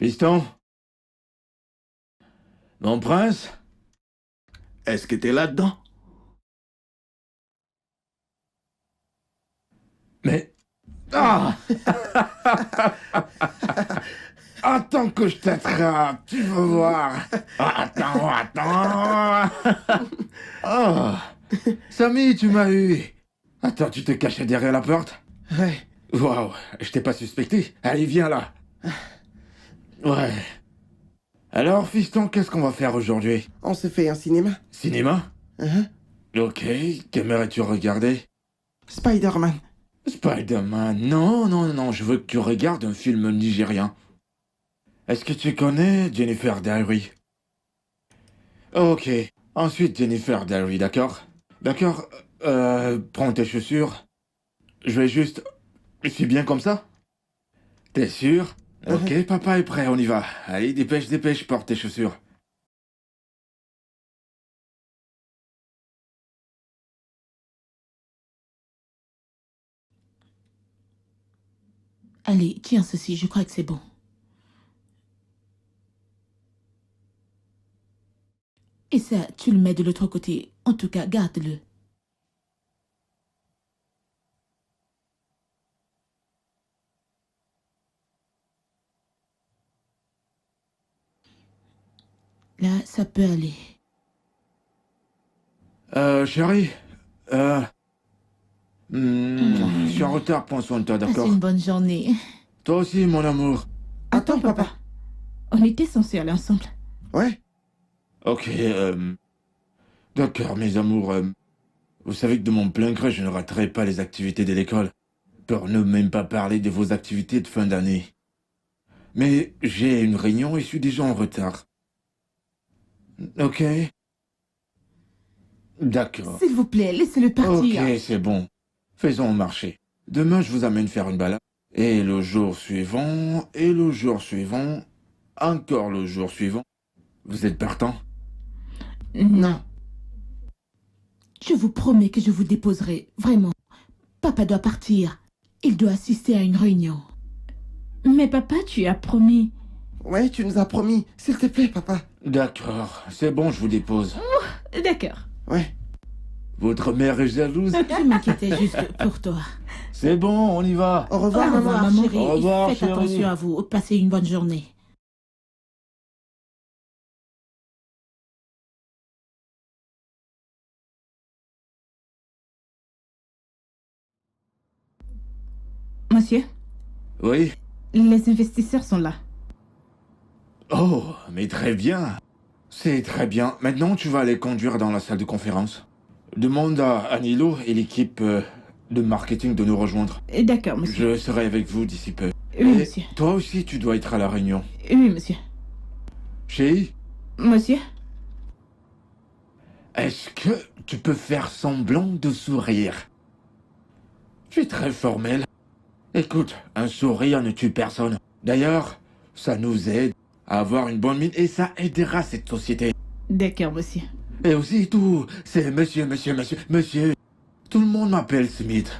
Fiston? Mon prince? Est-ce que t'es là-dedans? Mais... Ah! Attends que je t'attrape, tu vas voir. Attends. Oh. Samy, tu m'as eu. Attends, tu te cachais derrière la porte? Ouais. Waouh, je t'ai pas suspecté. Allez, viens là. Ouais. Alors, fiston, qu'est-ce qu'on va faire aujourd'hui? On se fait un cinéma. Cinéma? Ok, qu'aimerais-tu regarder? Spider-Man. Spider-Man, non, je veux que tu regardes un film nigérien. Est-ce que tu connais Jennifer Diary? Ok, ensuite Jennifer Diary, d'accord? D'accord, prends tes chaussures. Je vais juste... C'est bien comme ça? T'es sûr? Ok, papa est prêt, on y va. Allez, dépêche, porte tes chaussures. Allez, tiens ceci, je crois que c'est bon. Et ça, tu le mets de l'autre côté. En tout cas, garde-le. Là, ça peut aller. Chérie, je suis en retard, prends soin de toi, Passe d'accord? une bonne journée. Toi aussi, mon amour. Attends, papa. On était censés aller ensemble. Ouais. Ok, d'accord, mes amours. Vous savez que de mon plein gré, je ne raterai pas les activités de l'école. Pour ne même pas parler de vos activités de fin d'année. Mais j'ai une réunion et je suis déjà en retard. Ok? D'accord. S'il vous plaît, laissez-le partir. Ok, c'est bon. Faisons au marché. Demain, je vous amène faire une balade. Et le jour suivant, encore le jour suivant. Vous êtes partant? Non. Je vous promets que je vous déposerai. Vraiment. Papa doit partir. Il doit assister à une réunion. Mais papa, tu as promis. Ouais, tu nous as promis. S'il te plaît, papa. D'accord, c'est bon, je vous dépose. D'accord. Ouais. Votre mère est jalouse? Je m'inquiétais juste pour toi. C'est bon, on y va. Au revoir, Au maman. revoir, chérie. Au revoir, Faites chérie. attention à vous. Passez une bonne journée. Monsieur, Oui? les investisseurs sont là. Oh, mais très bien. C'est très bien. Maintenant, tu vas les conduire dans la salle de conférence. Demande à Anilo et l'équipe de marketing de nous rejoindre. D'accord, monsieur. Je serai avec vous d'ici peu. Oui, Et monsieur. toi aussi, tu dois être à la réunion. Oui, monsieur. Chérie, Monsieur? est-ce que tu peux faire semblant de sourire? Tu es très formel. Écoute, un sourire ne tue personne. D'ailleurs, ça nous aide à avoir une bonne mine et ça aidera cette société. D'accord, monsieur. Et aussi tout, c'est monsieur. Tout le monde m'appelle Smith.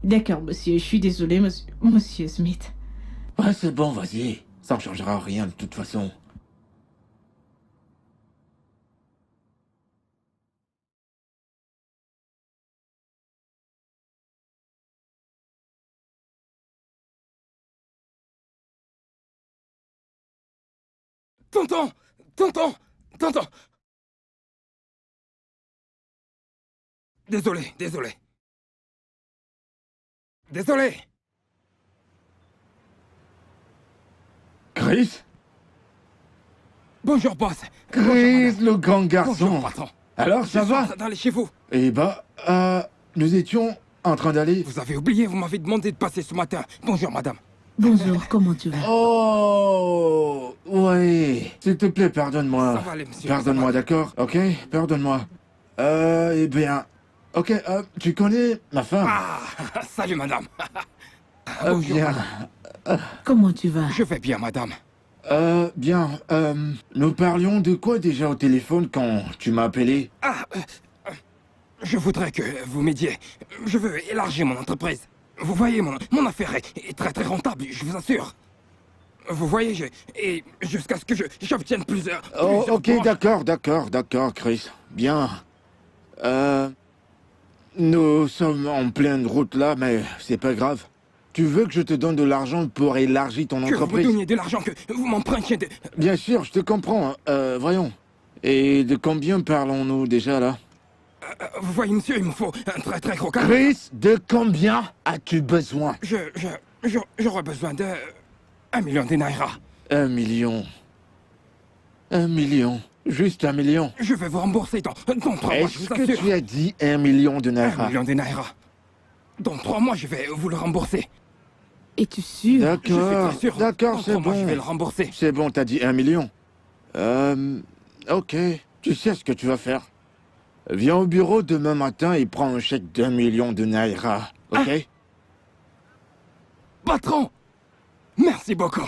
D'accord, monsieur. Je suis désolée, monsieur. Monsieur Smith. Ouais, c'est bon, vas-y. Ça ne changera rien de toute façon. Tonton! Tonton! Tonton! Désolé. Chris? Bonjour, boss. Chris, Bonjour, le grand garçon. Bonjour, patron. Alors, ça Je suis en va? train d'aller chez vous. Eh bah, nous étions en train d'aller... Vous avez oublié, vous m'avez demandé de passer ce matin. Bonjour, madame. Bonjour, comment tu vas? Oh, ouais. S'il te plaît, pardonne-moi. Ça va aller, monsieur. Pardonne-moi, d'accord? Ok? Pardonne-moi. Eh bien... Ok, tu connais ma femme? Ah, salut, madame. Bonjour, Bien. madame. Comment tu vas? Je vais bien, madame. Bien. Nous parlions de quoi déjà au téléphone quand tu m'as appelé? Je voudrais que vous m'aidiez. Je veux élargir mon entreprise. Vous voyez, mon affaire est très rentable, je vous assure. Vous voyez, et jusqu'à ce que j'obtienne plusieurs... Oh, plusieurs ok, points. d'accord, Chris. Bien. Nous sommes en pleine route là, mais c'est pas grave. Tu veux que je te donne de l'argent pour élargir ton Que vous entreprise? donniez de l'argent, que vous m'empruntiez de... Bien sûr, je te comprends. Voyons. Et de combien parlons-nous déjà là? Vous voyez, monsieur, il me faut un très très gros cadeau. Chris, de combien as-tu besoin? J'aurais besoin de... 1 million de naira. 1 million. 1 million. Juste 1 million. Je vais vous rembourser dans 3 mois, je Est-ce vous que assure. tu as dit 1 million de 1 naira? million de naira. Dans 3 mois, je vais vous le rembourser. Es-tu sûr? Je suis D'accord, très sûr. d'accord, Dans c'est 3 mois, je bon. vais le rembourser. C'est bon, t'as dit 1 million. Ok. Tu sais ce que tu vas faire. Viens au bureau demain matin et prends un chèque d'1 million de naira. Ok? Patron! Merci beaucoup.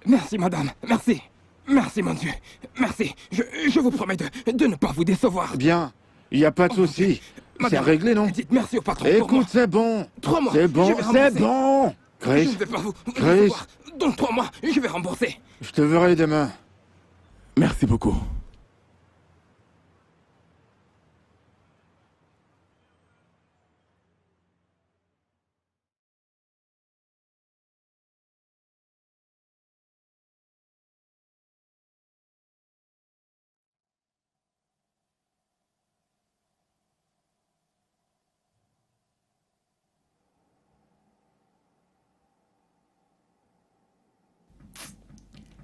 Merci, madame. Merci. Merci, mon Dieu. Merci. Je vous promets de ne pas vous décevoir. Bien. Y a pas de souci. C'est Madame, réglé, non? Dites merci au patron pour moi. Écoute, c'est bon. 3 mois. C'est bon, je vais c'est rembourser. bon. Je Chris, ne vais pas vous Chris. décevoir. Dans 3 mois, je vais rembourser. je te verrai demain. Merci beaucoup.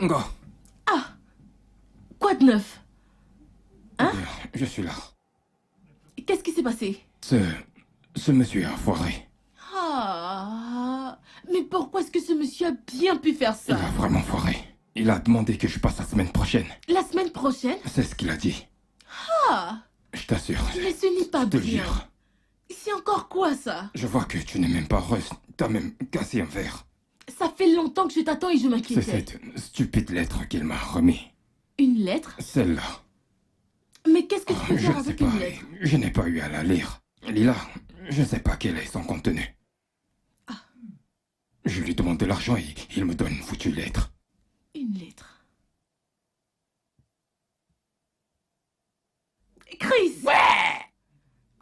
Go. Quoi de neuf? Je suis là. Qu'est-ce qui s'est passé? Ce monsieur a foiré. Ah, mais pourquoi est-ce que ce monsieur a bien pu faire Il ça? a vraiment foiré. Il a demandé que je passe la semaine prochaine. La semaine prochaine? C'est ce qu'il a dit. Ah, Je t'assure. mais ce n'est pas Je te bien. jure. C'est encore quoi ça? Je vois que tu n'es même pas heureuse. T'as même cassé un verre. Ça fait longtemps que je t'attends et je C'est m'inquiétais. cette stupide lettre qu'il m'a remis. Une lettre? Celle-là. Mais qu'est-ce que tu peux Je faire ne sais avec pas. une lettre? Je n'ai pas eu à la lire. Lila, je ne sais pas quel est son contenu. Je lui demande de l'argent et il me donne une foutue lettre. Une lettre. Chris! Ouais!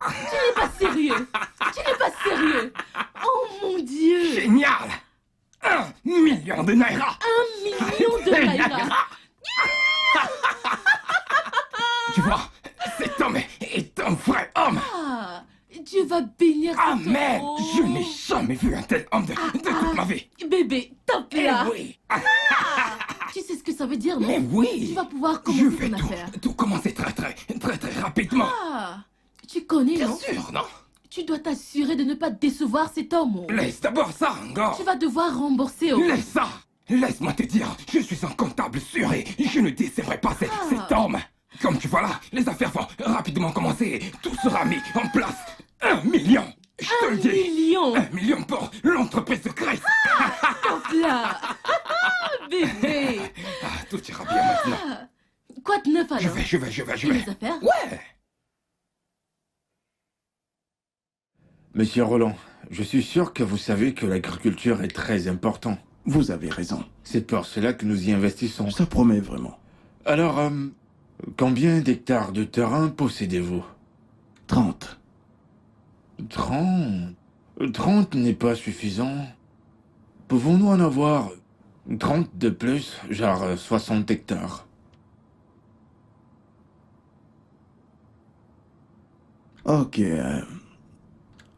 Tu n'es pas sérieux! Tu n'es pas sérieux! Oh mon Dieu! Génial! 1 million de naira! 1 million de naira! Tu vois, cet homme est un vrai homme! Ah! Dieu va bénir Ah cet merde! euro. Je n'ai jamais vu un tel homme de toute ma vie! Bébé, top Eh là! oui! Tu sais ce que ça veut dire, non? Mais oui! Tu vas pouvoir Je commencer vais ton affaire. tout commencer très rapidement! Ah! Tu connais, Bien non? sûr, non? Tu dois t'assurer de ne pas décevoir cet homme. Oh. Laisse d'abord ça, encore! Tu vas devoir rembourser. Oh. Laisse ça! Laisse-moi te dire, je suis un comptable sûr et je ne décevrai pas cet homme! Comme tu vois là, les affaires vont rapidement commencer et tout sera mis en place! 1 million! Je te 1 le dis! million! 1 million pour l'entreprise de Chris! Top là! Bébé! Ah, tout ira bien maintenant! Quoi de neuf alors? Je vais. Et les affaires? Ouais! Monsieur Roland, je suis sûr que vous savez que l'agriculture est très importante. Vous avez raison. C'est pour cela que nous y investissons. Ça promet vraiment. Alors, combien d'hectares de terrain possédez-vous? 30. 30. 30 n'est pas suffisant. Pouvons-nous en avoir 30 de plus, genre 60 hectares? Ok,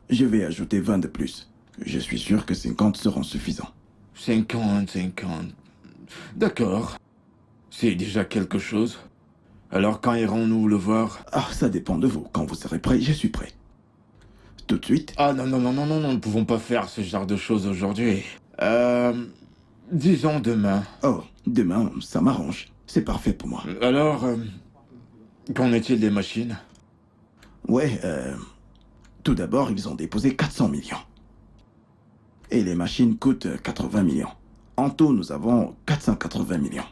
je vais ajouter 20 de plus. Je suis sûr que 50 seront suffisants. 50. D'accord. C'est déjà quelque chose. Alors quand irons-nous le voir? Ah, ça dépend de vous. Quand vous serez prêt, je suis prêt. Tout de suite? Ah non, nous ne pouvons pas faire ce genre de choses aujourd'hui. Disons demain. Oh, demain, ça m'arrange. C'est parfait pour moi. Alors, qu'en est-il des machines? Ouais, tout d'abord, ils ont déposé 400 millions. Et les machines coûtent 80 millions. En tout, nous avons 480 millions.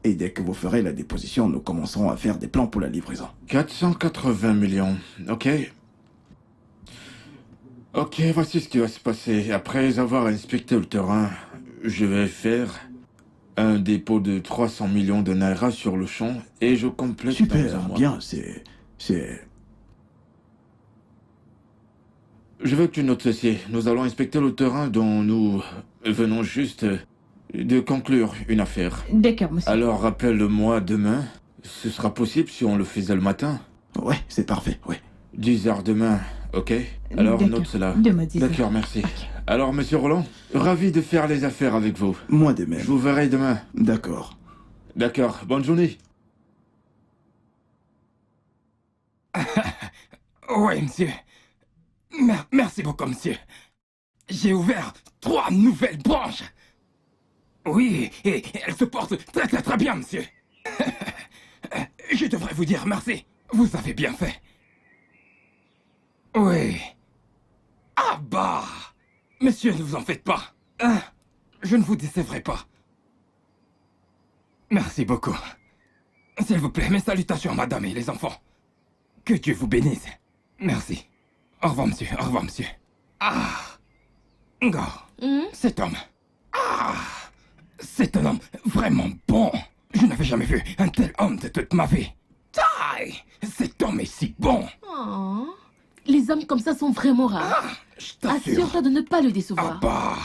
Et dès que vous ferez la déposition, nous commencerons à faire des plans pour la livraison. 480 millions, ok. Ok, voici ce qui va se passer. Après avoir inspecté le terrain, je vais faire un dépôt de 300 millions de Naira sur le champ et je complète dans un Super, mois. bien, c'est... Je veux que tu notes ceci. Nous allons inspecter le terrain dont nous venons juste de conclure une affaire. D'accord, monsieur. Alors rappelle-moi demain. Ce sera possible si on le faisait le matin. Ouais, c'est parfait, ouais. 10 heures demain, ok? Alors D'accord. note cela. Demain, 10 heures. D'accord, merci. Alors, monsieur Roland, ravi de faire les affaires avec vous. Moi de même. Je vous verrai demain. D'accord. D'accord, bonne journée. Oui, monsieur. Merci beaucoup, monsieur. J'ai ouvert 3 nouvelles branches. Oui, et elles se portent très très très bien, monsieur. Je devrais vous dire merci. Vous avez bien fait. Oui. Ah bah. Monsieur, ne vous en faites pas. Hein, je ne vous décevrai pas. Merci beaucoup. S'il vous plaît, mes salutations, madame et les enfants. Que Dieu vous bénisse. Merci. Au revoir, monsieur. Au revoir, monsieur. Ah. Ngo. Cet homme. Ah. C'est un homme vraiment bon. Je n'avais jamais vu un tel homme de toute ma vie. Tai. Cet homme est si bon. Oh. Les hommes comme ça sont vraiment rares. Ah, je t'assure. Assure-toi de ne pas le Ah décevoir. bah.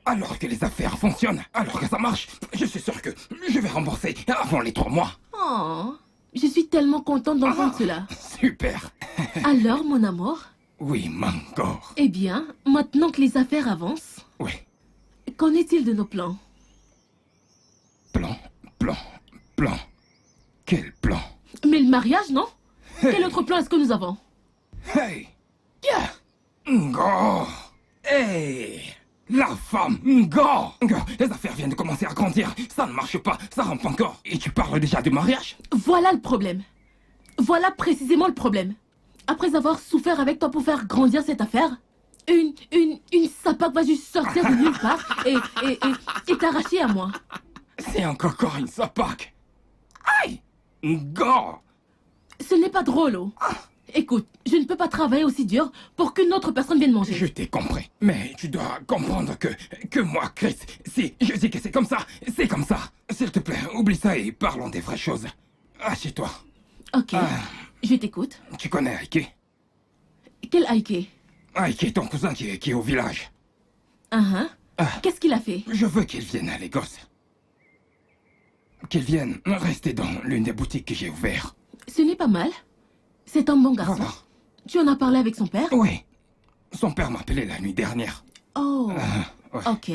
Alors que les affaires fonctionnent, alors que ça marche, je suis sûr que je vais rembourser avant les 3 mois. Oh. Je suis tellement contente d'entendre cela. Super. Alors, mon amour, Oui, Mangor. eh bien, maintenant que les affaires avancent, Oui. qu'en est-il de nos plans? Plan. Quel plan? Mais le mariage, non? Quel autre plan est-ce que nous avons? Hey! Yeah! Ngo! Hey! La femme! Ngo! Ngo, les affaires viennent de commencer à grandir. Ça ne marche pas, ça rampe encore. Et tu parles déjà du mariage? Voilà le problème. Voilà précisément le problème. Après avoir souffert avec toi pour faire grandir cette affaire, une sapaque va juste sortir de nulle part et t'arracher à moi. C'est encore une sapaque. Aïe! Ngo! Ce n'est pas drôle, oh. Écoute, je ne peux pas travailler aussi dur pour qu'une autre personne vienne manger. Je t'ai compris. Mais tu dois comprendre que moi, Chris, si je dis que c'est comme ça, c'est comme ça. S'il te plaît, oublie ça et parlons des vraies choses. Assieds-toi. Ok, je t'écoute. Tu connais Aike? Quel Aike? Aike, ton cousin qui est au village. Qu'est-ce qu'il a fait? Je veux qu'il vienne à Lagos. Qu'il vienne rester dans l'une des boutiques que j'ai ouvertes. Ce n'est pas mal. C'est un bon garçon. Voilà. Tu en as parlé avec son père? Oui. Son père m'a appelé la nuit dernière. Oh, Ouais. ok.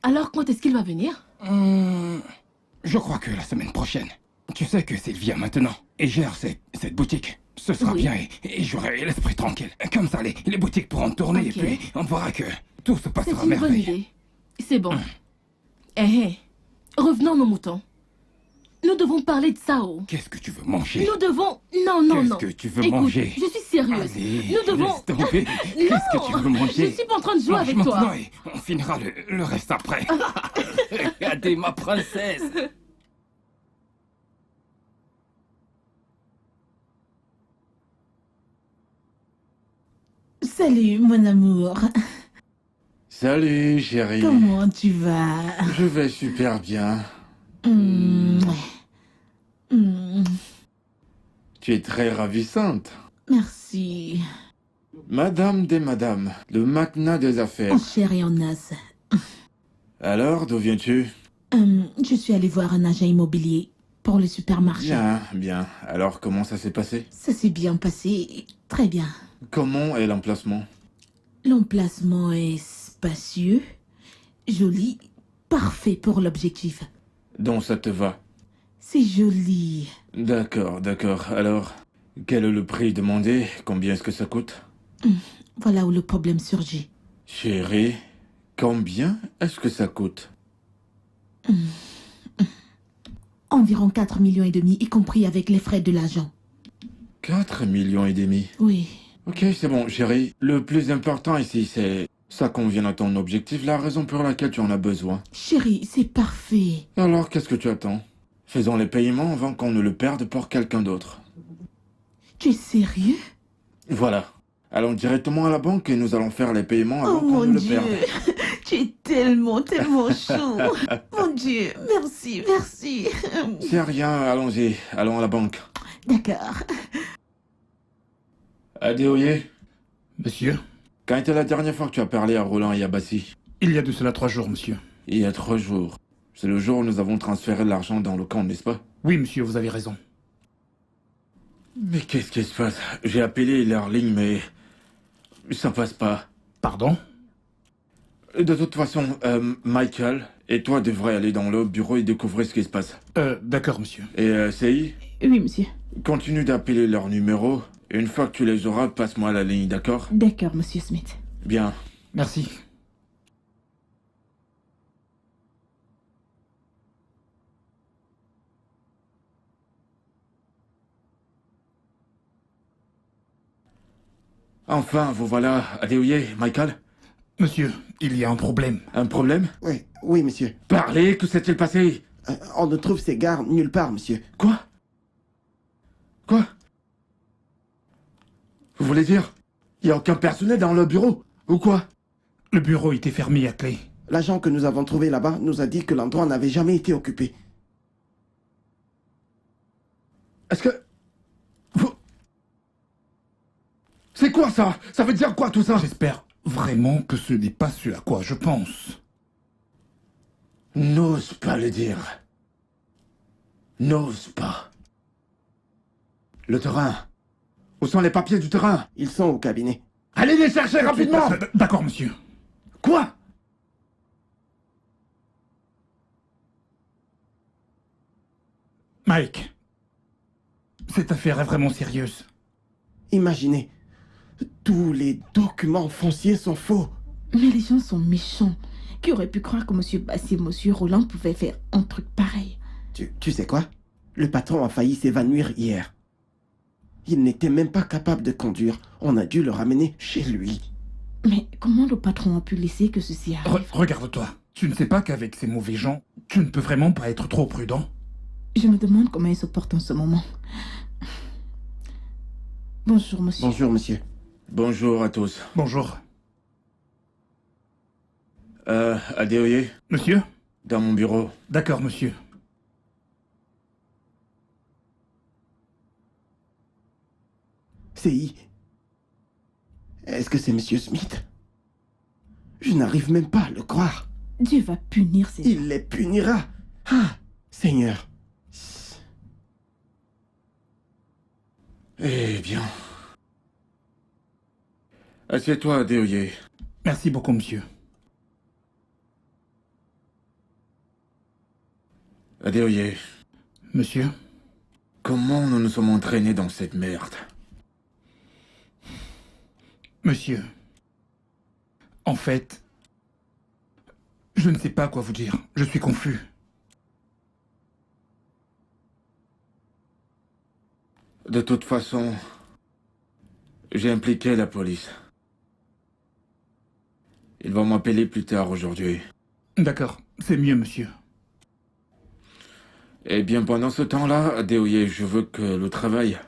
Alors quand est-ce qu'il va venir? Je crois que la semaine prochaine. Tu sais que Sylvia maintenant et gère cette boutique. Ce sera Oui. bien et j'aurai l'esprit tranquille. Comme ça, les boutiques pourront tourner et Ok. puis on verra que tout se C'est passera à une bonne merveille. idée. C'est bon. Revenons à nos moutons. Nous devons parler de Sao. Qu'est-ce que tu veux manger? Nous devons... Non. Qu'est-ce que tu veux Écoute, manger? je suis sérieuse. Allez, Nous devons... laisse tomber. Qu'est-ce que tu veux manger? Je suis pas en train de jouer Mange avec maintenant toi. et on finira le reste après. Regardez ma princesse. Salut, mon amour. Salut, chérie. Comment tu vas? Je vais super bien. Tu es très ravissante. Merci. Madame des madames, le magnat des affaires. En chair et en os. Alors, d'où viens-tu? Je suis allée voir un agent immobilier pour le supermarché. Bien. Alors, comment ça s'est passé? Ça s'est bien passé. Très bien. Comment est l'emplacement? L'emplacement est spacieux, joli, parfait pour l'objectif. Donc ça te va? C'est joli. D'accord. Alors, quel est le prix demandé? Combien est-ce que ça coûte? Voilà où le problème surgit. Chérie, combien est-ce que ça coûte? Environ 4,5 millions, y compris avec les frais de l'agent. 4,5 millions. Oui. Ok, c'est bon, chérie. Le plus important ici, c'est... Ça convient à ton objectif, la raison pour laquelle tu en as besoin. Chérie, c'est parfait. Alors, qu'est-ce que tu attends? Faisons les paiements avant qu'on ne le perde pour quelqu'un d'autre. Tu es sérieux? Voilà. Allons directement à la banque et nous allons faire les paiements avant Oh qu'on mon ne le Dieu. perde. Tu es tellement, tellement chou. Mon Dieu, merci, merci. C'est rien, allons-y. Allons à la banque. D'accord. Adéoye, Monsieur, quand était la dernière fois que tu as parlé à Roland et à Bassi? il y a de cela 3 jours, monsieur. Il y a 3 jours. C'est le jour où nous avons transféré l'argent dans le camp, n'est-ce pas? Oui, monsieur, vous avez raison. Mais qu'est-ce qui se passe? J'ai appelé leur ligne, mais ça passe pas. Pardon? De toute façon, Michael et toi devrez aller dans le bureau et découvrir ce qui se passe. D'accord, monsieur. Et CI, Oui, monsieur. continue d'appeler leur numéro. Une fois que tu les auras, passe-moi la ligne, d'accord? D'accord, monsieur Smith. Bien. Merci. Enfin, vous voilà, Adéoye, Michael? Monsieur, il y a un problème. Un problème? Oui, oui, monsieur. Parlez, que s'est-il passé? On ne trouve ces gardes nulle part, monsieur. Quoi? Quoi? Vous voulez dire? Il n'y a aucun personnel dans le bureau? Ou quoi? Le bureau était fermé à clé. L'agent que nous avons trouvé là-bas nous a dit que l'endroit n'avait jamais été occupé. Est-ce que... Vous... C'est quoi ça? Ça veut dire quoi tout ça? J'espère vraiment que ce n'est pas ce à quoi je pense. N'ose pas le dire. N'ose pas. Le terrain. Où sont les papiers du terrain? Ils sont au cabinet. Allez les chercher rapidement! D'accord, monsieur. Quoi? Mike, cette affaire est vraiment sérieuse. Imaginez, tous les documents fonciers sont faux. Mais les gens sont méchants. Qui aurait pu croire que monsieur Bassi et monsieur Roland pouvaient faire un truc pareil? Tu sais quoi? Le patron a failli s'évanouir hier. Il n'était même pas capable de conduire. On a dû le ramener chez lui. Mais comment le patron a pu laisser que ceci arrive? Regarde-toi. Tu ne sais pas qu'avec ces mauvais gens, tu ne peux vraiment pas être trop prudent? Je me demande comment il se porte en ce moment. Bonjour, monsieur. Bonjour, monsieur. Bonjour à tous. Bonjour. Adéoye, Monsieur? dans mon bureau. D'accord, monsieur. CI. Est-ce que c'est monsieur Smith? Je n'arrive même pas à le croire. Dieu va punir ces gens. Il les punira. Ah, Seigneur. Eh bien... Assieds-toi, Adéoye. Merci beaucoup, monsieur. Adéoye, Monsieur? comment nous nous sommes entraînés dans cette merde? Monsieur. En fait, je ne sais pas quoi vous dire. Je suis confus. De toute façon, j'ai impliqué la police. Ils vont m'appeler plus tard aujourd'hui. D'accord, c'est mieux, monsieur. Eh bien, pendant ce temps-là, Adéoye, je veux que le travail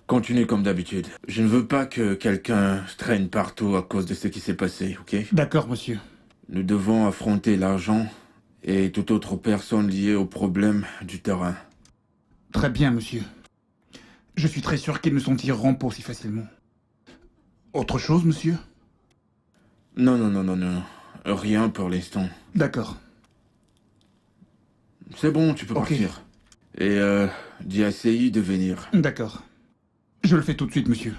continue comme d'habitude. Je ne veux pas que quelqu'un se traîne partout à cause de ce qui s'est passé, ok? D'accord, monsieur. Nous devons affronter l'argent et toute autre personne liée au problème du terrain. Très bien, monsieur. Je suis très sûr qu'ils ne s'en tireront pas aussi facilement. Autre chose, monsieur? Non, non, non, non, non. Rien pour l'instant. D'accord. C'est bon, tu peux Ok. partir. Et dis à CI de venir. D'accord. Je le fais tout de suite, monsieur.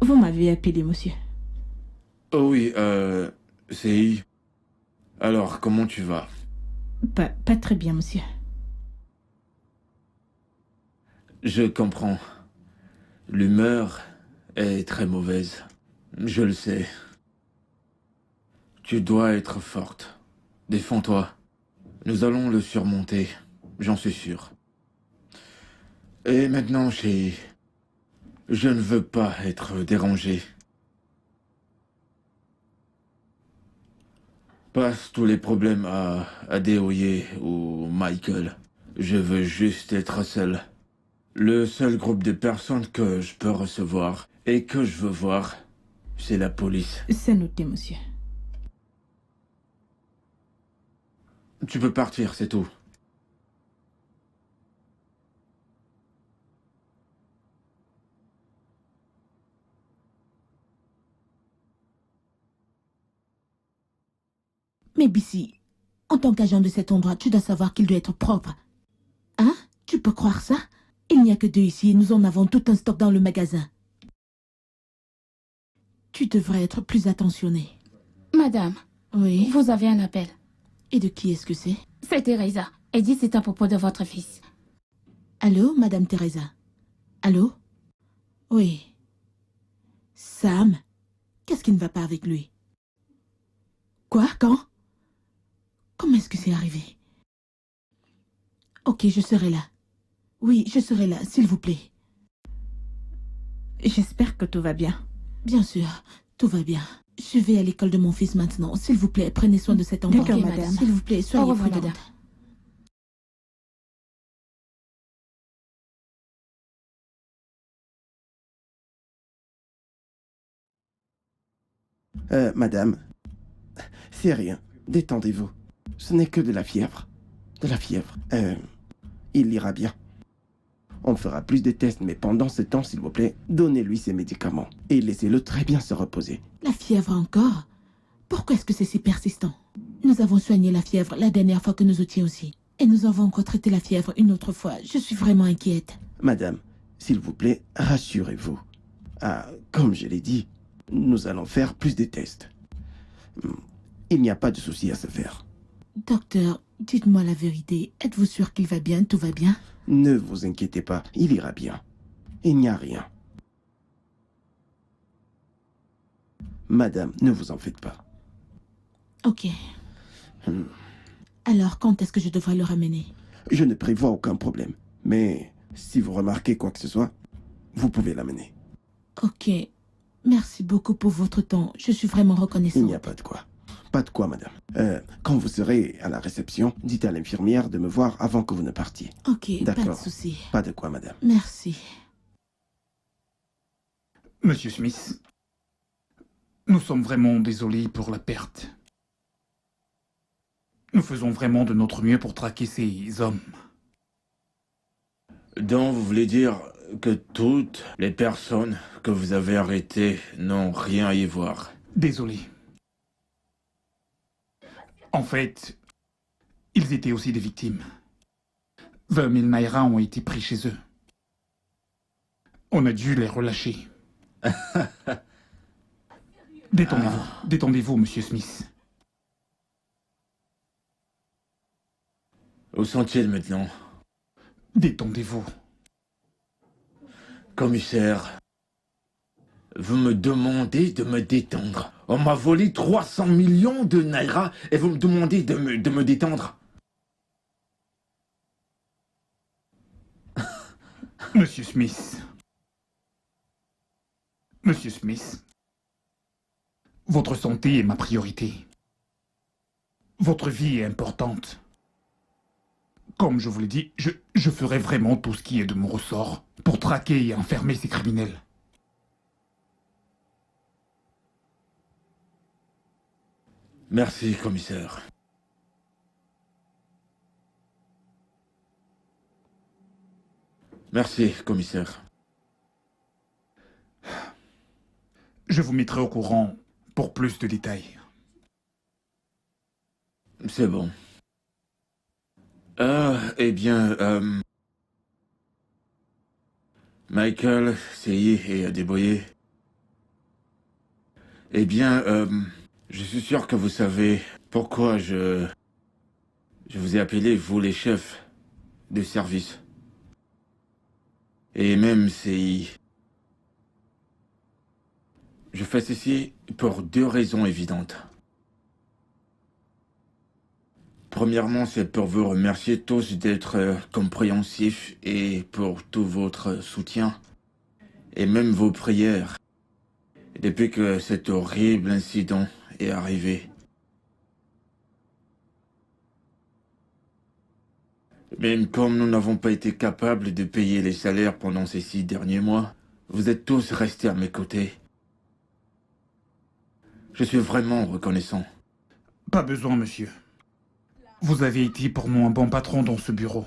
Vous m'avez appelé, monsieur. Oh oui, CI. Alors, comment tu vas? Pas très bien, monsieur. Je comprends. L'humeur est très mauvaise. Je le sais. Tu dois être forte. Défends-toi. Nous allons le surmonter. J'en suis sûr. Et maintenant, chérie, je ne veux pas être dérangé. Passe tous les problèmes à Adeoye ou Michael. Je veux juste être seul. Le seul groupe de personnes que je peux recevoir et que je veux voir, c'est la police. C'est noté, monsieur. Tu peux partir, c'est tout. Mais Bissy, en tant qu'agent de cet endroit, tu dois savoir qu'il doit être propre. Hein? Tu peux croire ça? Il n'y a que 2 ici et nous en avons tout un stock dans le magasin. Tu devrais être plus attentionné. Madame, Oui. vous avez un appel. Et de qui est-ce que c'est? C'est Teresa. Elle dit c'est à propos de votre fils. Allô, Madame Teresa? Allô? Oui. Sam? Qu'est-ce qui ne va pas avec lui? Quoi? Quand? Comment est-ce que c'est arrivé? Ok, je serai là. Oui, je serai là, s'il vous plaît. J'espère que tout va bien. Bien sûr, tout va bien. Je vais à l'école de mon fils maintenant. S'il vous plaît, prenez soin de cet enfant. D'accord, Ok, madame. madame. S'il vous plaît, Au soyez revoir, prudente. madame. Madame, c'est rien. Détendez-vous. Ce n'est que de la fièvre. De la fièvre. Il ira bien. On fera plus de tests, mais pendant ce temps, s'il vous plaît, donnez-lui ses médicaments. Et laissez-le très bien se reposer. La fièvre encore? Pourquoi est-ce que c'est si persistant? Nous avons soigné la fièvre la dernière fois que nous étions aussi. Et nous avons encore traité la fièvre une autre fois. Je suis vraiment inquiète. Madame, s'il vous plaît, rassurez-vous. Ah, comme je l'ai dit, nous allons faire plus de tests. Il n'y a pas de souci à se faire. Docteur, dites-moi la vérité. Êtes-vous sûr qu'il va bien? Tout va bien? Ne vous inquiétez pas, il ira bien. Il n'y a rien. Madame, ne vous en faites pas. Ok. Hmm. Alors, quand est-ce que je devrais le ramener? Je ne prévois aucun problème. Mais si vous remarquez quoi que ce soit, vous pouvez l'amener. Ok. Merci beaucoup pour votre temps. Je suis vraiment Il reconnaissante. n'y a pas de quoi. Pas de quoi, madame. Quand vous serez à la réception, dites à l'infirmière de me voir avant que vous ne partiez. Ok, pas de D'accord. souci. Pas de quoi, madame. Merci. Monsieur Smith, nous sommes vraiment désolés pour la perte. Nous faisons vraiment de notre mieux pour traquer ces hommes. Donc vous voulez dire que toutes les personnes que vous avez arrêtées n'ont rien à y voir? Désolé. En fait, ils étaient aussi des victimes. 20 000 naira ont été pris chez eux. On a dû les relâcher. Détendez-vous. Détendez-vous, monsieur Smith. Où sont-ils maintenant? Détendez-vous. Commissaire, vous me demandez de me détendre. On m'a volé 300 millions de naira et vous me demandez de me détendre. Monsieur Smith. Monsieur Smith. Votre santé est ma priorité. Votre vie est importante. Comme je vous l'ai dit, je ferai vraiment tout ce qui est de mon ressort pour traquer et enfermer ces criminels. Merci, commissaire. Merci, commissaire. Je vous mettrai au courant pour plus de détails. C'est bon. Eh bien, Michael, Seyi et Adeboye. Eh bien, je suis sûr que vous savez pourquoi je vous ai appelé, vous les chefs de service. Et même Seyi. Je fais ceci pour 2 raisons évidentes. Premièrement, c'est pour vous remercier tous d'être compréhensifs et pour tout votre soutien et même vos prières – depuis que cet horrible incident est arrivé. Même comme nous n'avons pas été capables de payer les salaires pendant ces 6 derniers mois, vous êtes tous restés à mes côtés. Je suis vraiment reconnaissant. Pas besoin, monsieur. Vous avez été pour nous un bon patron dans ce bureau.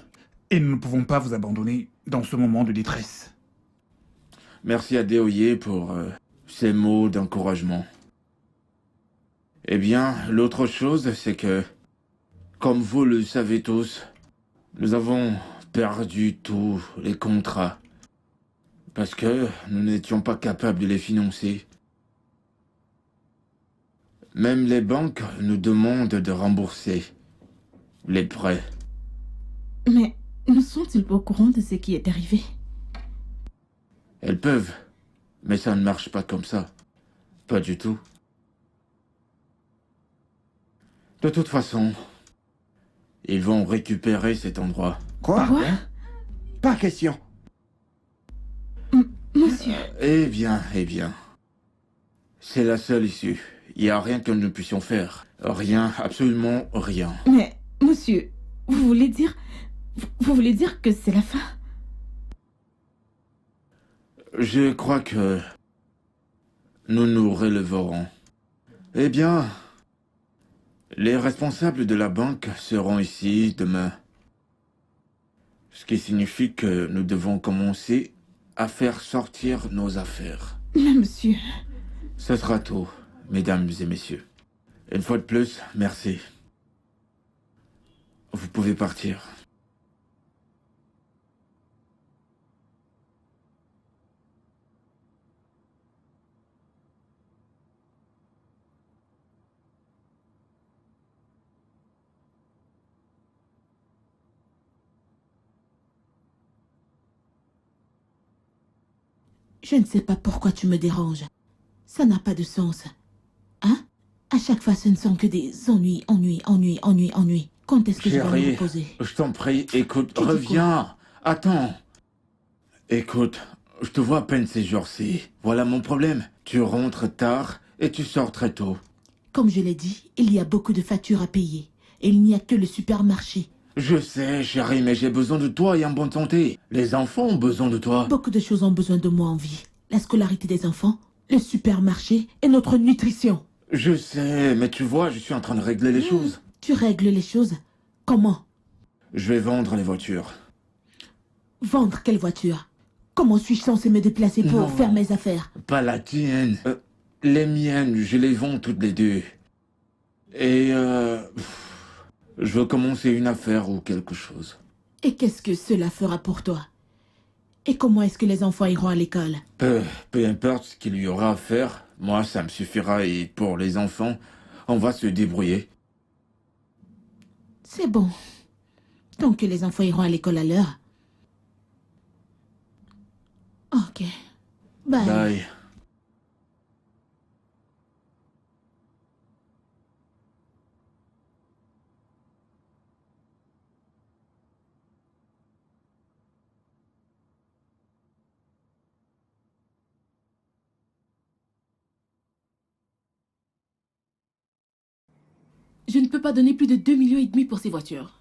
Et nous ne pouvons pas vous abandonner dans ce moment de détresse. Merci à Deoye pour ces mots d'encouragement. Eh bien, l'autre chose, c'est que, comme vous le savez tous, nous avons perdu tous les contrats. Parce que nous n'étions pas capables de les financer. Même les banques nous demandent de rembourser les prêts. Mais ne sont-ils pas au courant de ce qui est arrivé? Elles peuvent, mais ça ne marche pas comme ça. Pas du tout. De toute façon, ils vont récupérer cet endroit. Quoi? Quoi? Pas question. Monsieur, Eh bien. C'est la seule issue. Il n'y a rien que nous puissions faire. Rien, absolument rien. mais monsieur, vous voulez dire que c'est la fin? Je crois que nous nous relèverons. Eh bien, les responsables de la banque seront ici demain. Ce qui signifie que nous devons commencer à faire sortir nos affaires. Mais monsieur, Ce sera tout, mesdames et messieurs. Une fois de plus, merci. Vous pouvez partir. je ne sais pas pourquoi tu me déranges. Ça n'a pas de sens. Hein? À chaque fois, ce ne sont que des ennuis. Quand est-ce que je vais me Chérie, reposer? je t'en prie, écoute, Tu dis reviens. Attends. Écoute, je te vois à peine ces jours-ci. Voilà mon problème. Tu rentres tard et tu sors très tôt. Comme je l'ai dit, il y a beaucoup de factures à payer. Et il n'y a que le supermarché. Je sais, chérie, mais j'ai besoin de toi et en bonne santé. Les enfants ont besoin de toi. Beaucoup de choses ont besoin de moi en vie. La scolarité des enfants, le supermarché et notre nutrition. Je sais, mais tu vois, je suis en train de régler les choses. Tu règles les choses? Comment? Je vais vendre les voitures. Vendre quelle voiture? Comment suis-je censé me déplacer pour Non. faire mes affaires? Pas la tienne. Les miennes, je les vends toutes les deux. Et je veux commencer une affaire ou quelque chose. Et qu'est-ce que cela fera pour toi? Et comment est-ce que les enfants iront à l'école? Peu importe ce qu'il y aura à faire, moi ça me suffira et pour les enfants, on va se débrouiller. C'est bon. Tant que les enfants iront à l'école à l'heure. Ok. Bye. Bye. Je ne peux pas donner plus de 2,5 millions pour ces voitures.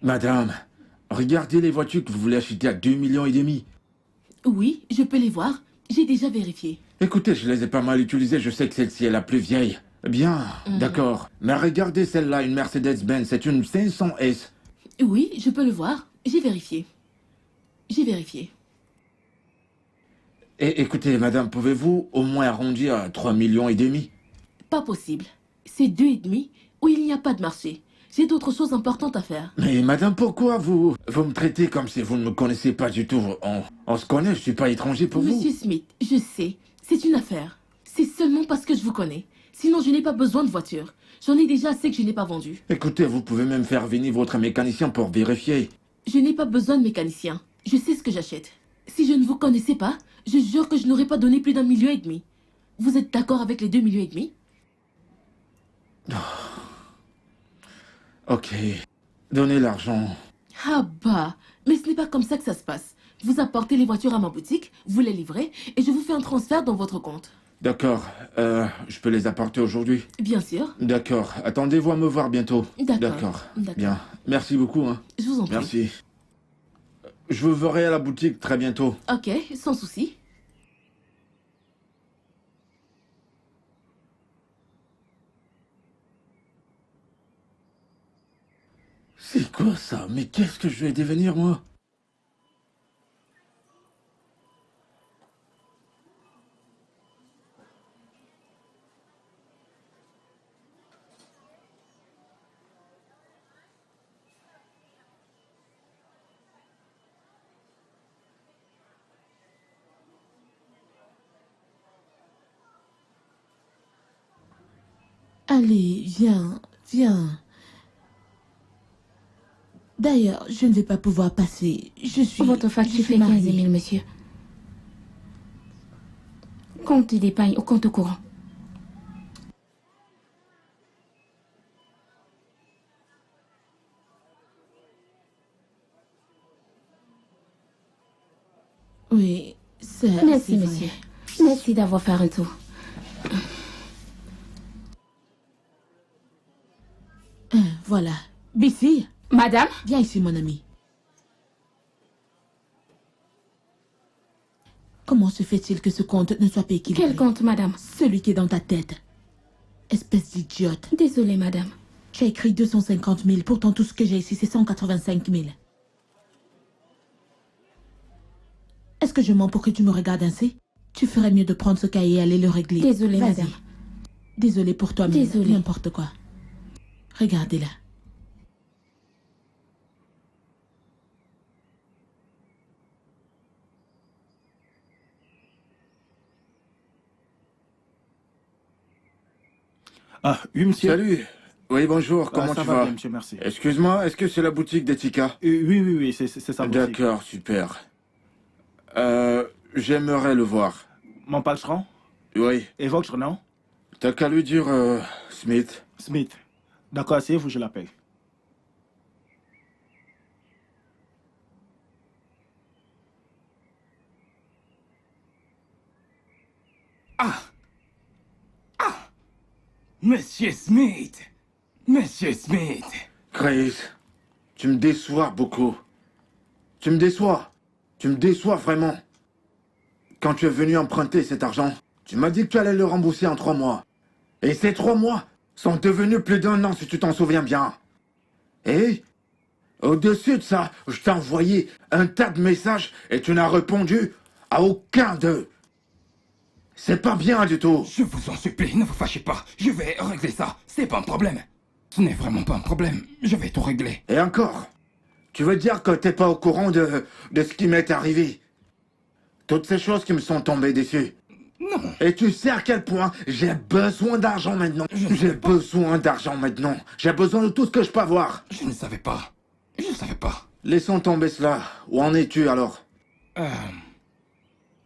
Madame, regardez les voitures que vous voulez acheter à 2,5 millions. Oui, je peux les voir. J'ai déjà vérifié. Écoutez, je les ai pas mal utilisées, je sais que celle-ci est la plus vieille. Bien, d'accord. Mais regardez celle-là, une Mercedes-Benz, c'est une 500S. Oui, je peux le voir. J'ai vérifié. J'ai vérifié. Et écoutez, madame, pouvez-vous au moins arrondir à 3,5 millions? Pas possible. C'est 2,5 où il n'y a pas de marché. J'ai d'autres choses importantes à faire. Mais madame, pourquoi vous me traitez comme si vous ne me connaissez pas du tout? On se connaît, je suis pas étranger pour Monsieur vous. Smith, je sais. C'est une affaire. C'est seulement parce que je vous connais. Sinon, je n'ai pas besoin de voiture. J'en ai déjà assez que je n'ai pas vendu. Écoutez, vous pouvez même faire venir votre mécanicien pour vérifier. Je n'ai pas besoin de mécanicien. Je sais ce que j'achète. Si je ne vous connaissais pas, je jure que je n'aurais pas donné plus d'1,5 million. Vous êtes d'accord avec les 2,5 millions? Ok, donnez l'argent. Ah bah, mais ce n'est pas comme ça que ça se passe. Vous apportez les voitures à ma boutique, vous les livrez et je vous fais un transfert dans votre compte. D'accord. Je peux les apporter aujourd'hui? Bien sûr. D'accord. Attendez-vous à me voir bientôt. D'accord. D'accord. Bien. Merci beaucoup, hein. Je vous en prie. Merci. Je vous verrai à la boutique très bientôt. Ok, sans souci. C'est quoi ça? Mais qu'est-ce que je vais devenir, moi? Allez, viens, viens. D'ailleurs, je ne vais pas pouvoir passer. Votre facture fait 15 000, monsieur. Compte d'épargne au compte courant. Oui, ça. Merci, c'est vrai. monsieur. Merci d'avoir fait un tour. Voilà. Bissy, Madame? viens ici, mon ami. Comment se fait-il que ce compte ne soit pas équilibré? Quel compte, madame? Celui qui est dans ta tête. Espèce d'idiote. Désolée, madame. Tu as écrit 250 000. Pourtant, tout ce que j'ai ici, c'est 185 000. Est-ce que je mens pour que tu me regardes ainsi? Tu ferais mieux de prendre ce cahier et aller le régler. Désolée, Vas-y. madame. Désolée pour toi, mais Désolée. n'importe quoi. Regardez-la. Ah, oui, monsieur. Salut. Oui, bonjour. Comment ça tu va vas? bien, monsieur, merci. Excuse-moi, est-ce que c'est la boutique d'Etika? Oui, c'est ça. boutique. D'accord, super. J'aimerais le voir. Mon patron Oui. et votre nom? T'as qu'à lui dire Smith. Smith. D'accord, c'est vous, je l'appelle. Monsieur Smith. Monsieur Smith. Grace, tu me déçois beaucoup. Tu me déçois. Tu me déçois vraiment. Quand tu es venu emprunter cet argent, tu m'as dit que tu allais le rembourser en 3 mois. Et ces 3 mois sont devenus plus d'1 an si tu t'en souviens bien. Et au-dessus de ça, je t'ai envoyé un tas de messages et tu n'as répondu à aucun d'eux. C'est pas bien du tout. Je vous en supplie, ne vous fâchez pas. Je vais régler ça. C'est pas un problème. Ce n'est vraiment pas un problème. Je vais tout régler. Et encore, tu veux dire que t'es pas au courant de ce qui m'est arrivé? Toutes ces choses qui me sont tombées dessus. Non. Et tu sais à quel point j'ai besoin d'argent maintenant. J'ai besoin d'argent maintenant. J'ai besoin de tout ce que je peux avoir. Je ne savais pas. Je ne savais pas. Laissons tomber cela. Où en es-tu alors?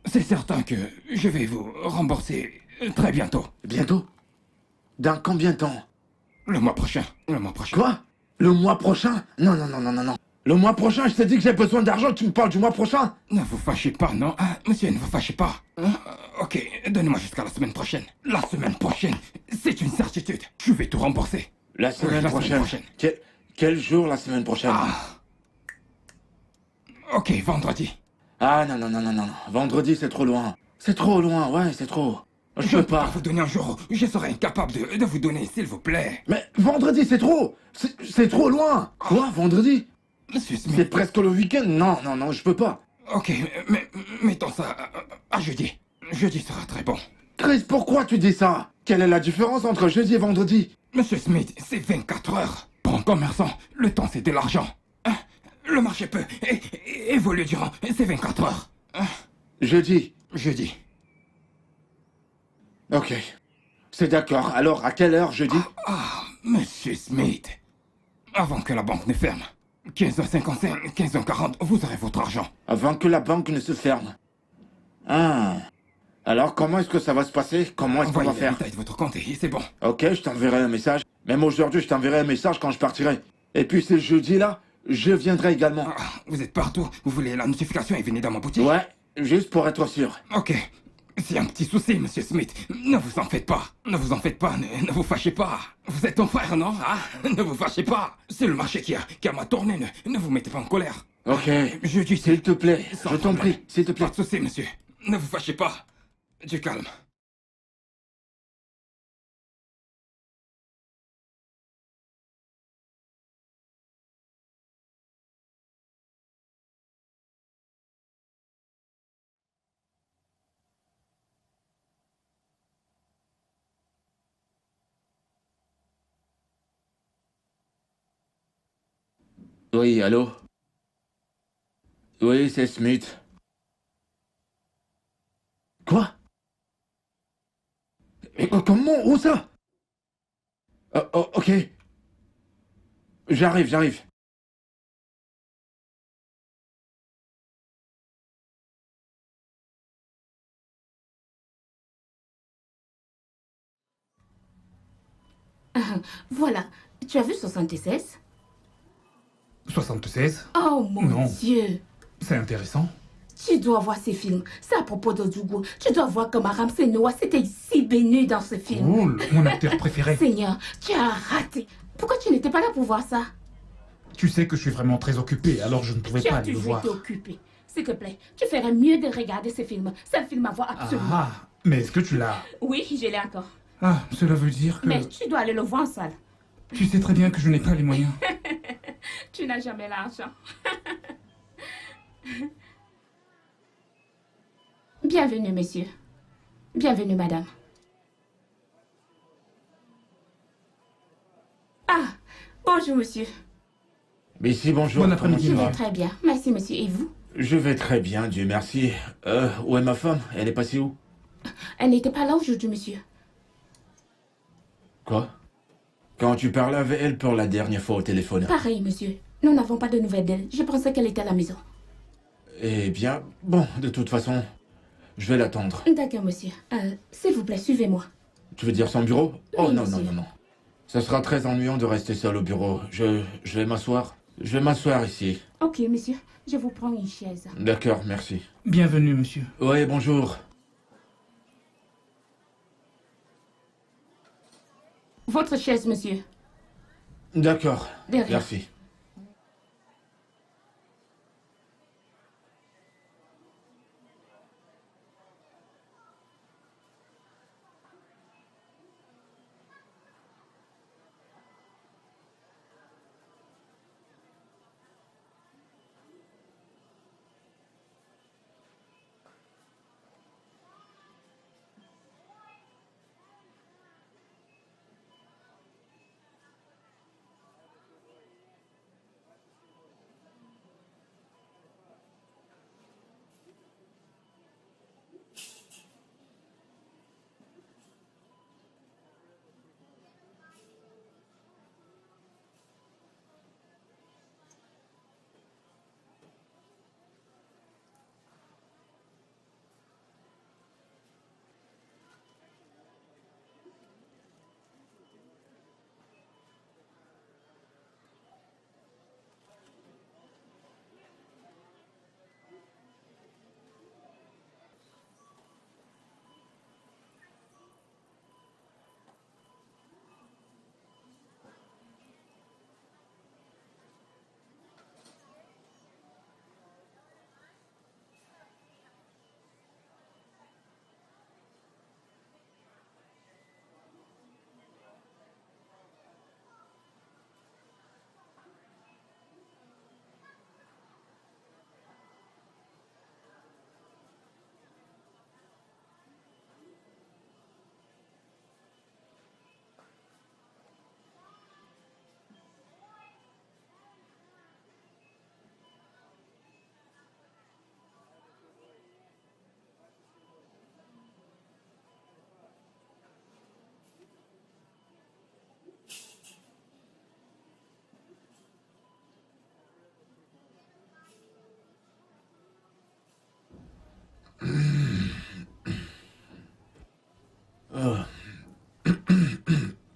C'est certain que je vais vous rembourser très bientôt. Bientôt? Dans combien de temps? Le mois prochain. Le mois prochain. Quoi? Le mois prochain? Non. Le mois prochain, je t'ai dit que j'ai besoin d'argent, tu me parles du mois prochain? Ne vous fâchez pas, non? Ah, monsieur, ne vous fâchez pas. Ok, donnez-moi jusqu'à la semaine prochaine. La semaine prochaine, c'est une certitude. Je vais tout rembourser. La semaine prochaine. Quel jour la semaine prochaine? Ok, vendredi. Ah non. Vendredi, c'est trop loin. C'est trop loin, ouais, c'est trop. Je peux pas. vous donner un jour où je serai incapable de vous donner, s'il vous plaît. Mais vendredi, c'est trop. C'est trop loin. Quoi, vendredi? Monsieur Smith. C'est presque le week-end. Non, je peux pas. Ok, mais mettons ça à jeudi. Jeudi sera très bon. Chris, pourquoi tu dis ça? Quelle est la différence entre jeudi et vendredi? Monsieur Smith, c'est 24 heures. Pour un commerçant, le temps c'est de l'argent. Le marché peut évoluer durant ces 24 heures. Jeudi. Jeudi. Ok. C'est d'accord. Alors, à quelle heure jeudi? Monsieur Smith, avant que la banque ne ferme, 15h55, 15h40, vous aurez votre argent. Avant que la banque ne se ferme. Ah. Alors, comment est-ce que ça va se passer? Comment est-ce qu'on Envoyez va le faire? détail de votre compte et c'est bon. Ok, je t'enverrai un message. Même aujourd'hui, je t'enverrai un message quand je partirai. Et puis, ce jeudi-là, je viendrai également. Vous êtes partout, vous voulez la notification et venez dans ma boutique? Ouais, juste pour être sûr. Ok, C'est un petit souci, monsieur Smith. Ne vous en faites pas. Ne vous en faites pas. Ne vous fâchez pas. Vous êtes ton frère, non? Hein? Ne vous fâchez pas. C'est le marché qui a mal tourné. Ne vous mettez pas en colère. Ok. Je dis S'il te plaît, sans je t'en problème. prie, s'il te plaît. Pas de souci, monsieur. Ne vous fâchez pas. Du calme. Oui, allô? Oui, c'est Smith. Quoi? Et comment? Où ça? Oh, ok. J'arrive. Voilà. Tu as vu 76? 76? Oh mon Non. Dieu. C'est intéressant. Tu dois voir ces films. C'est à propos de Djougou. Tu dois voir comme Aram Senoa s'était si béni dans ce film. Cool, mon acteur préféré. Seigneur, tu as raté. Pourquoi tu n'étais pas là pour voir ça? Tu sais que je suis vraiment très occupé, alors je ne pouvais Tu pas as aller le toujours voir. été occupé. S'il te plaît, tu ferais mieux de regarder ce film. C'est un film à voir absolument. Ah, mais est-ce que tu l'as... Oui, je l'ai encore. Ah, cela veut dire que... Mais tu dois aller le voir en salle. Tu sais très bien que je n'ai pas les moyens. Tu n'as jamais l'argent. Bienvenue, monsieur. Bienvenue, madame. Ah, bonjour, monsieur. Mais si, bonjour. Bon après-midi, Je comment tu vais vas? très bien. Merci, monsieur. Et vous? Je vais très bien, Dieu merci. Où est ma femme? Elle est passée où? Elle n'était pas là aujourd'hui, monsieur. Quoi? Quand tu parlais avec elle pour la dernière fois au téléphone. Pareil, monsieur. Nous n'avons pas de nouvelles d'elle. Je pensais qu'elle était à la maison. Eh bien, bon, de toute façon, je vais l'attendre. D'accord, monsieur. S'il vous plaît, suivez-moi. Tu veux dire son bureau? Oh Oui, non, monsieur. non. Ça sera très ennuyant de rester seul au bureau. Je vais m'asseoir. Je vais m'asseoir ici. Ok, monsieur. Je vous prends une chaise. D'accord, merci. Bienvenue, monsieur. Ouais, bonjour. Votre chaise, monsieur. D'accord. De rien. Merci.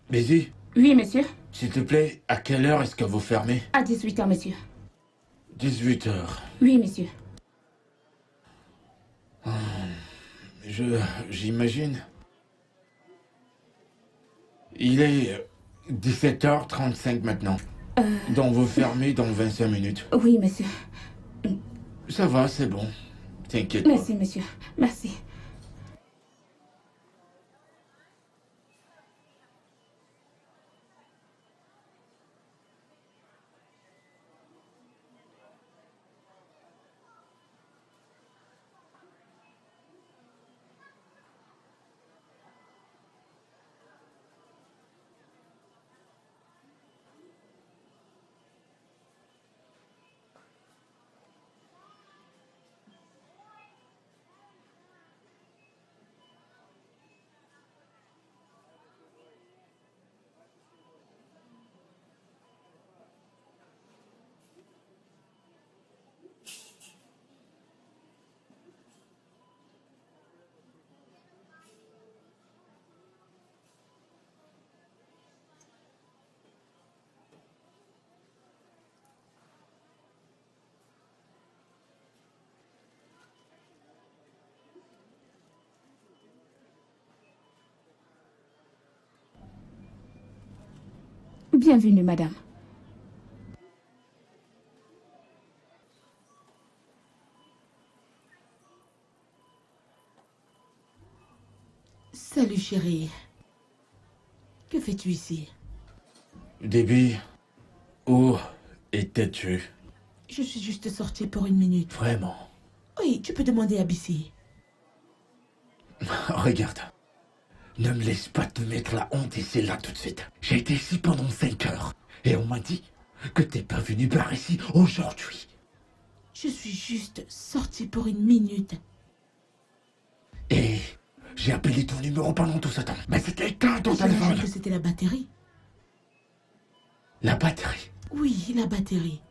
Daisy, Oui, monsieur. s'il te plaît, à quelle heure est-ce que vous fermez? À 18h, monsieur. 18 heures. Oui, monsieur. J'imagine. Il est 17h35 maintenant. Donc vous fermez dans 25 minutes. Oui, monsieur. Ça va, c'est bon. T'inquiète pas. Merci, monsieur. Merci. Bienvenue, madame. Salut chérie. Que fais-tu ici? Déby, où étais-tu? Je suis juste sortie pour une minute. Vraiment? Oui, tu peux demander à Bissy. Regarde. Ne me laisse pas te mettre la honte ici, là, tout de suite. J'ai été ici pendant 5 heures. Et on m'a dit que t'es pas venu par ici aujourd'hui. Je suis juste sortie pour une minute. Et j'ai appelé ton numéro pendant tout ce temps. Mais c'était éteint ton J'imagine téléphone. que c'était la batterie. La batterie. Oui, la batterie.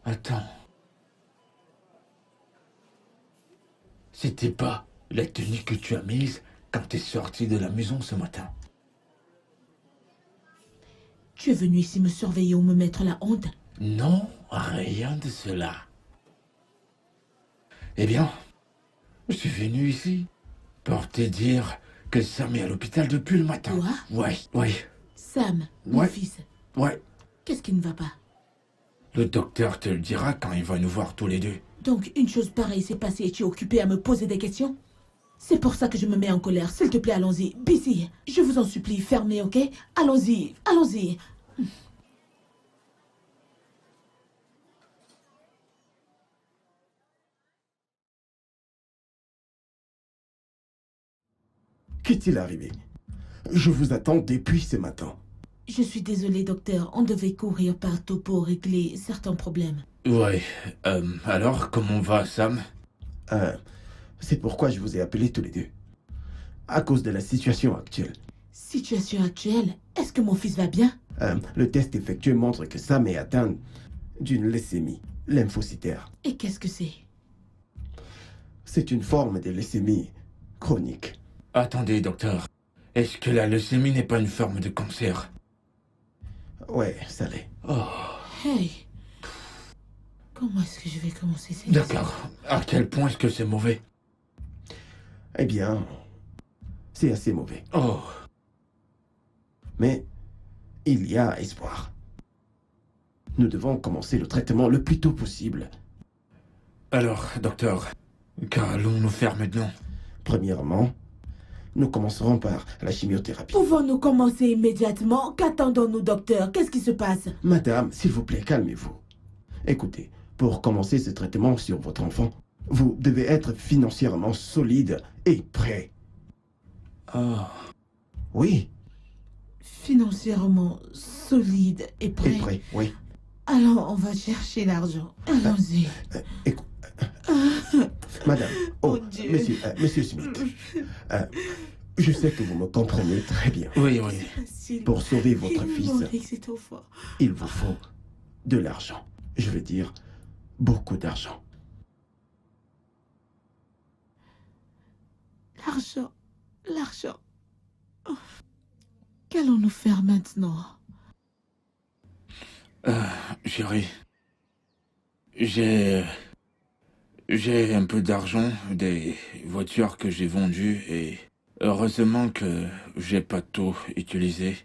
Attends. C'était pas la tenue que tu as mise quand t'es sorti de la maison ce matin. Tu es venu ici me surveiller ou me mettre la honte? Non, rien de cela. Eh bien, je suis venu ici pour te dire que Sam est à l'hôpital depuis le matin. Quoi? Ouais. Sam, mon Ouais. fils, Ouais. qu'est-ce qui ne va pas? Le docteur te le dira quand il va nous voir tous les deux. Donc une chose pareille s'est passée et tu es occupé à me poser des questions? C'est pour ça que je me mets en colère. S'il te plaît, allons-y. Bissy, je vous en supplie, fermez, ok? Allons-y, allons-y. Qu'est-il arrivé? Je vous attends depuis ce matin. Je suis désolée, docteur. On devait courir partout pour régler certains problèmes. Ouais. Alors, comment va Sam? C'est pourquoi je vous ai appelés tous les deux. À cause de la situation actuelle. Situation actuelle, est-ce que mon fils va bien? Le test effectué montre que Sam est atteint d'une leucémie lymphocytaire. Et qu'est-ce que c'est? C'est une forme de leucémie chronique. Attendez, docteur. Est-ce que la leucémie n'est pas une forme de cancer? Ouais, ça l'est. Oh. Hey! Comment est-ce que je vais commencer cette D'accord. À quel point est-ce que c'est mauvais? Eh bien, c'est assez mauvais. Oh. Mais il y a espoir. Nous devons commencer le traitement le plus tôt possible. Alors, docteur, qu'allons-nous faire maintenant? Premièrement, nous commencerons par la chimiothérapie. Pouvons-nous commencer immédiatement? Qu'attendons-nous, docteur? Qu'est-ce qui se passe? Madame, s'il vous plaît, calmez-vous. Écoutez, pour commencer ce traitement sur votre enfant, vous devez être financièrement solide et prêt. Oh. Oui, Financièrement solide et et prêt. prêt, oui. Alors, on va chercher l'argent. Allons-y. Écou- Madame, Oh, Dieu. monsieur Smith, je sais que vous me comprenez très bien. Oui, oui. Facile. Pour sauver votre Il me fils, manquait que c'est enfant. il vous faut de l'argent. Je veux dire, beaucoup d'argent. L'argent. L'argent. Oh. Qu'allons-nous faire maintenant? Chérie, j'ai J'ai un peu d'argent, des voitures que j'ai vendues et heureusement que j'ai pas tout utilisé.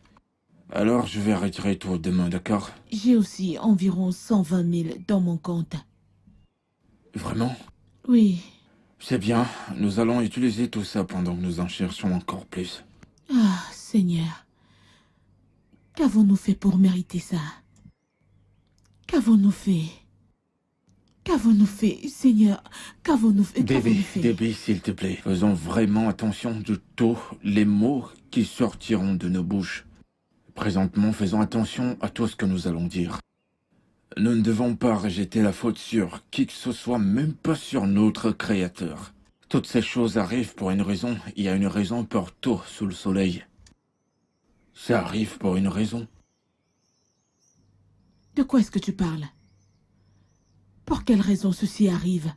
Alors je vais retirer tout demain, d'accord? J'ai aussi environ 120 000 dans mon compte. Vraiment? Oui. C'est bien, nous allons utiliser tout ça pendant que nous en cherchons encore plus. Ah, Seigneur. Qu'avons-nous fait pour mériter ça? Qu'avons-nous fait? Qu'avons-nous fait, Seigneur? Qu'avons-nous fait? Debbie, s'il te plaît, faisons vraiment attention de tous les mots qui sortiront de nos bouches. Présentement, faisons attention à tout ce que nous allons dire. Nous ne devons pas rejeter la faute sur qui que ce soit, même pas sur notre Créateur. Toutes ces choses arrivent pour une raison. Il y a une raison pour tout sous le soleil. Ça arrive pour une raison. De quoi est-ce que tu parles? Pour quelle raison ceci arrive?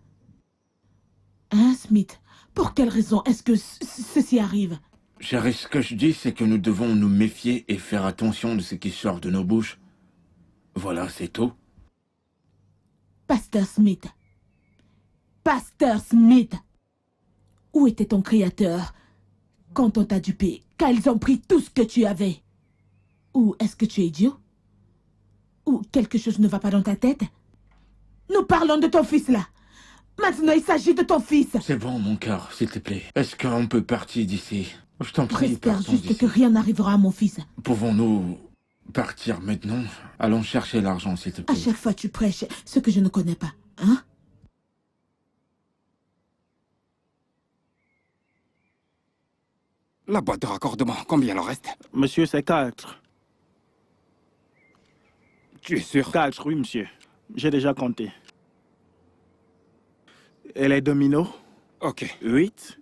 Hein, Smith? Pour quelle raison est-ce que ceci arrive? Chérie, ce que je dis, c'est que nous devons nous méfier et faire attention de ce qui sort de nos bouches. Voilà, c'est tout. Pasteur Smith. Pasteur Smith. Où était ton créateur quand on t'a dupé, quand ils ont pris tout ce que tu avais? Ou est-ce que tu es idiot? Ou quelque chose ne va pas dans ta tête? Nous parlons de ton fils là. Maintenant, il s'agit de ton fils. C'est bon, mon cœur, s'il te plaît. Est-ce qu'on peut partir d'ici? Je t'en prie, J'espère partons juste d'ici. que rien n'arrivera à mon fils. Pouvons-nous partir maintenant? Allons chercher l'argent, s'il te À plaît. chaque fois, tu prêches ce que je ne connais pas, hein? La boîte de raccordement, combien il en reste? Monsieur, c'est 4. Tu es sûr? 4, oui, monsieur. J'ai déjà compté. Et les dominos? Ok. 8.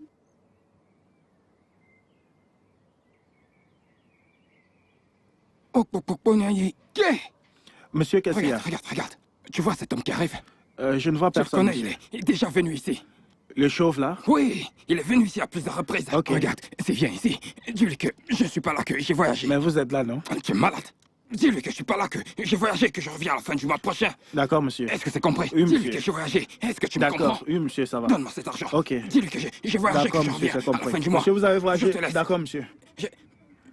Monsieur, qu'est-ce qu'il y a? Regarde. Tu vois cet homme qui arrive? Je ne vois Tu le personne. connais, monsieur. il est déjà venu ici. Le chauve, là? Oui, il est venu ici à plusieurs reprises. Ok. Regarde, viens ici. Dis-lui que je suis pas là, que j'ai voyagé. Mais vous êtes là, non? Tu es malade. Dis-lui que je suis pas là, que j'ai voyagé, que je reviens à la fin du mois prochain. D'accord, monsieur. Est-ce que c'est compris? Oui, Dis-lui monsieur. que j'ai voyagé. Est-ce que tu me D'accord, comprends? oui, monsieur, ça va. Donne-moi cet argent. Ok. Dis-lui que j'ai voyagé, que D'accord, je monsieur, reviens c'est à la fin compris. du mois. Monsieur, vous avez voyagé? Je te laisse. D'accord, monsieur.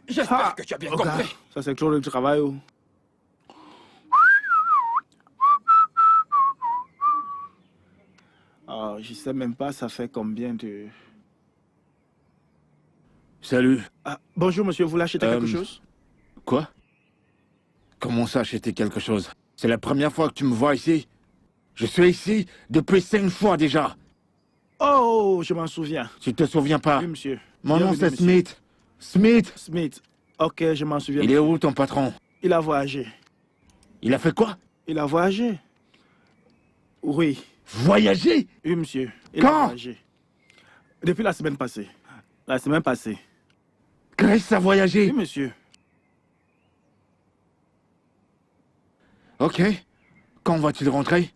J'espère que tu as bien Ok. compris. Ça, c'est trop le travail. Oh. Ah, je sais même pas, ça fait combien de... Salut. Ah, bonjour, monsieur, vous voulez acheter quelque chose? Quoi? Comment ça, acheter quelque chose? C'est la première fois que tu me vois ici? Je suis ici depuis 5 fois déjà. Oh, je m'en souviens. Tu te souviens pas? Oui, monsieur. Mon nom, Bienvenue, c'est monsieur. Smith. Smith, Smith. Ok, je m'en souviens. il est où ton patron? Il a voyagé. Il a fait quoi? Il a voyagé. Oui. Voyager? Oui, monsieur. Il Quand? a voyagé. Depuis la semaine passée. La semaine passée. Grace a voyagé? Oui, monsieur. Ok. Quand va-t-il rentrer?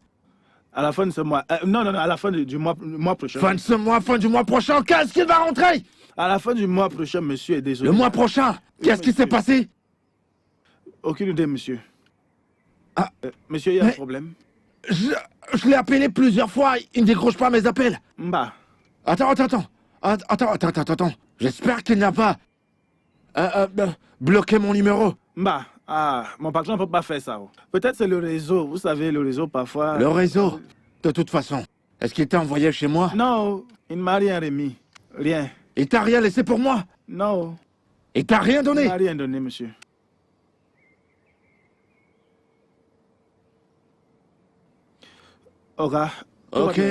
À la fin de ce mois. Non, à la fin du mois prochain. Fin de ce mois, fin du mois prochain, qu'est-ce qu'il va rentrer? À la fin du mois prochain, monsieur, désolé. Le mois prochain? Qu'est-ce qui monsieur. s'est passé? Aucune idée, monsieur. Ah. Monsieur, il y a un Mais- problème. Je l'ai appelé plusieurs fois, il ne décroche pas mes appels. Bah. Attends. J'espère qu'il n'a pas bloqué mon numéro. Bah. Ah, mon patron ne peut pas faire ça. Oh. Peut-être c'est le réseau. Vous savez, le réseau, parfois... Le réseau, de toute façon. Est-ce qu'il t'a envoyé chez moi? Non, il ne m'a rien remis. Rien. Il t'a rien laissé pour moi? Non, Il t'a rien il ne donné? m'a rien donné, monsieur. Ora. Ok,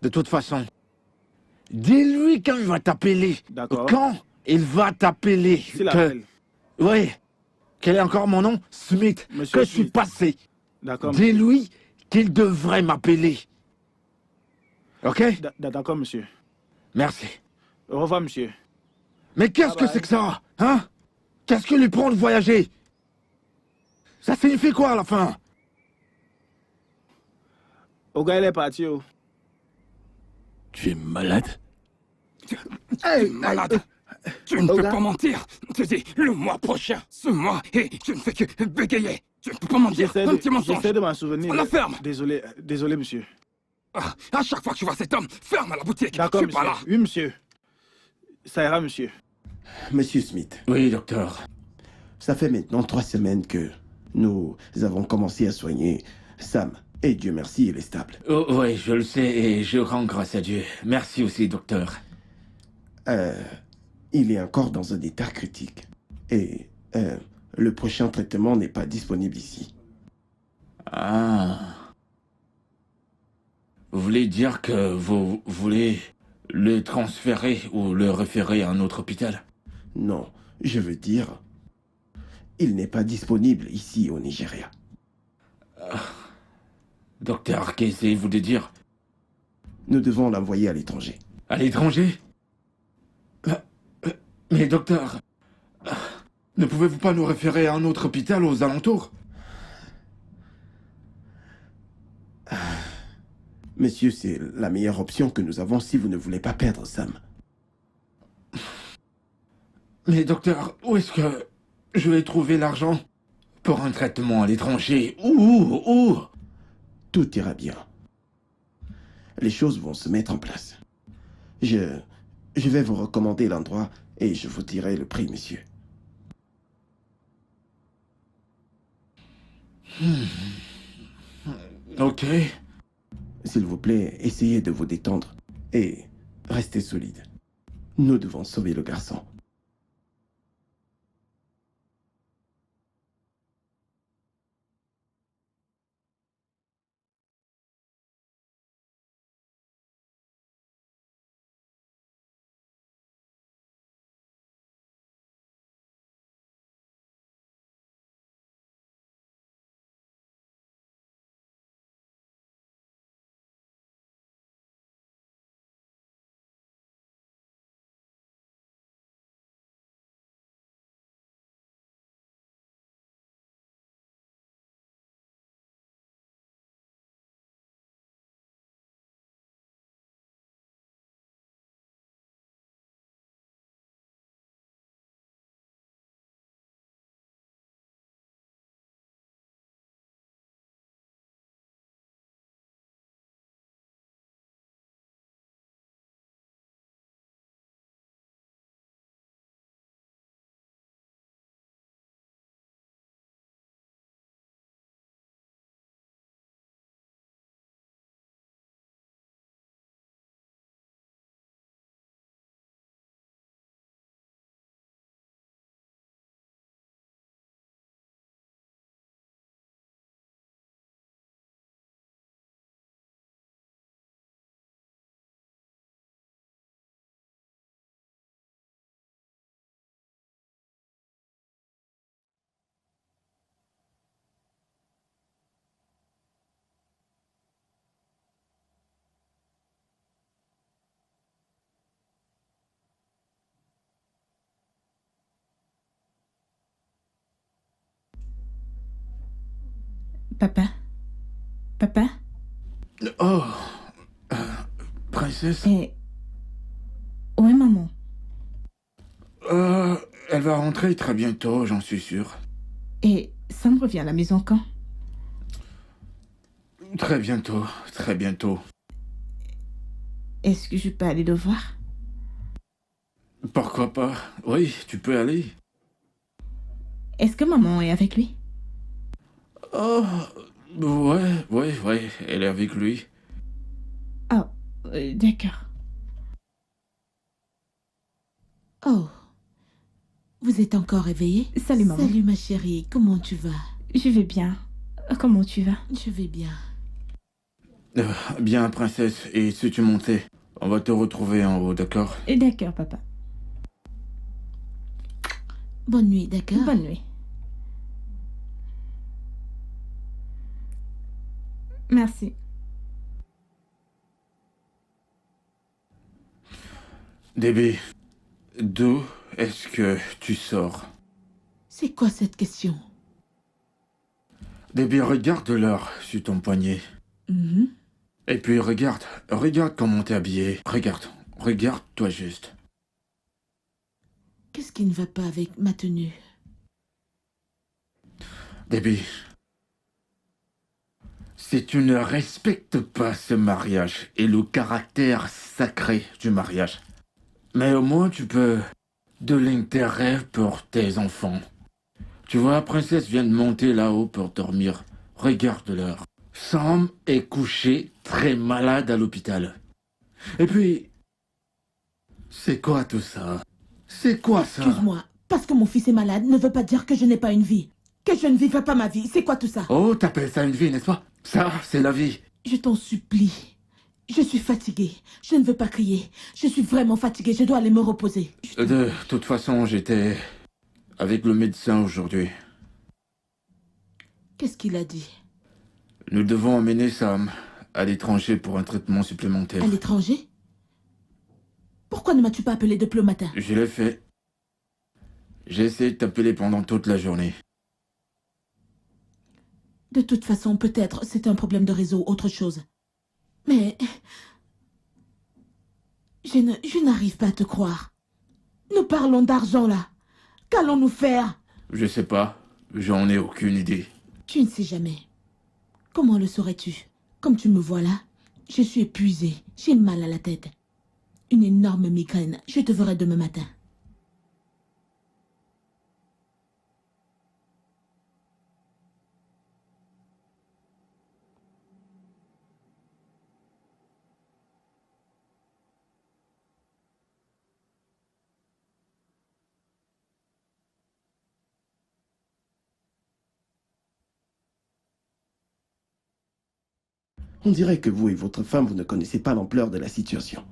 de toute façon, dis-lui quand il va t'appeler. D'accord. Quand il va t'appeler. S'il appelle. Oui. Quel est encore mon nom? Smith. Monsieur que je suis Smith. passé. D'accord, monsieur. Dis-lui qu'il devrait m'appeler. Ok? D'accord, monsieur. Merci. Au revoir, monsieur. Mais qu'est-ce que bye. c'est que ça? Hein? Qu'est-ce que lui prend de voyager? Ça signifie quoi à la fin? Oga, il est parti. Oh. Tu es malade? Hey, malade. Tu ne peux Olga. pas mentir. Tu dis le mois prochain, ce mois, et tu ne fais que bégayer. Tu ne peux pas mentir. Un petit mensonge. J'essaie de m'en souvenir. La ferme. Désolé, monsieur. Ah, à chaque fois que tu vois cet homme, ferme la boutique. Je D'accord, suis pas monsieur. là. Oui, monsieur. Ça ira, monsieur. Monsieur Smith, Oui, docteur. ça fait maintenant 3 semaines que nous avons commencé à soigner Sam. Et Dieu merci, il est stable. Oh, oui, je le sais et je rends grâce à Dieu. Merci aussi, docteur. Il est encore dans un état critique. Et le prochain traitement n'est pas disponible ici. Ah. Vous voulez dire que vous voulez le transférer ou le référer à un autre hôpital? Non, je veux dire, il n'est pas disponible ici au Nigeria. Docteur, qu'essayez-vous de dire? Nous devons l'envoyer à l'étranger. À l'étranger? Mais docteur, ne pouvez-vous pas nous référer à un autre hôpital aux alentours? Monsieur, c'est la meilleure option que nous avons si vous ne voulez pas perdre Sam. Mais docteur, où est-ce que je vais trouver l'argent pour un traitement à l'étranger? Où? Tout ira bien. Les choses vont se mettre en place. Je vais vous recommander l'endroit et je vous dirai le prix, monsieur. Ok. S'il vous plaît, essayez de vous détendre et restez solide. Nous devons sauver le garçon. Papa? Papa? Oh, princesse, Et... Où est maman? elle va rentrer très bientôt, j'en suis sûr. Et Sam revient à la maison quand? Très bientôt, très bientôt. Est-ce que je peux aller le voir? Pourquoi pas? Oui, tu peux aller. Est-ce que maman est avec lui? Oh, ouais, elle est avec lui. Oh, d'accord. Oh, vous êtes encore réveillée? Salut maman. Salut ma chérie, comment tu vas? Je vais bien. Comment tu vas? Je vais bien. Bien, princesse, et si tu montais, on va te retrouver en haut, d'accord? D'accord, papa. Bonne nuit, d'accord? Bonne nuit. Merci. Debbie, d'où est-ce que tu sors? C'est quoi cette question? Debbie, regarde l'heure sur ton poignet. Mhm. Et puis regarde comment t'es habillée. Regarde-toi juste. Qu'est-ce qui ne va pas avec ma tenue? Debbie, Si tu ne respectes pas ce mariage et le caractère sacré du mariage, mais au moins tu peux de l'intérêt pour tes enfants. Tu vois, la princesse vient de monter là-haut pour dormir. Regarde l'heure. Sam est couché, très malade à l'hôpital. Et puis, c'est quoi tout ça? C'est quoi ça? Excuse-moi, parce que mon fils est malade ne veut pas dire que je n'ai pas une vie. Que je ne vivrai pas ma vie. C'est quoi tout ça? Oh, t'appelles ça une vie, n'est-ce pas? Ça, c'est la vie. Je t'en supplie. Je suis fatiguée. Je ne veux pas crier. Je suis vraiment fatiguée. Je dois aller me reposer. De toute façon, j'étais avec le médecin aujourd'hui. Qu'est-ce qu'il a dit? Nous devons emmener Sam à l'étranger pour un traitement supplémentaire. À l'étranger? Pourquoi ne m'as-tu pas appelé depuis le matin? Je l'ai fait. J'ai essayé de t'appeler pendant toute la journée. De toute façon, peut-être c'est un problème de réseau, autre chose. Mais... Je n'arrive pas à te croire. Nous parlons d'argent là. Qu'allons-nous faire? Je sais pas. J'en ai aucune idée. Tu ne sais jamais. Comment le saurais-tu? Comme tu me vois là, je suis épuisée. J'ai mal à la tête. Une énorme migraine. Je te verrai demain matin. On dirait que vous et votre femme, vous ne connaissez pas l'ampleur de la situation.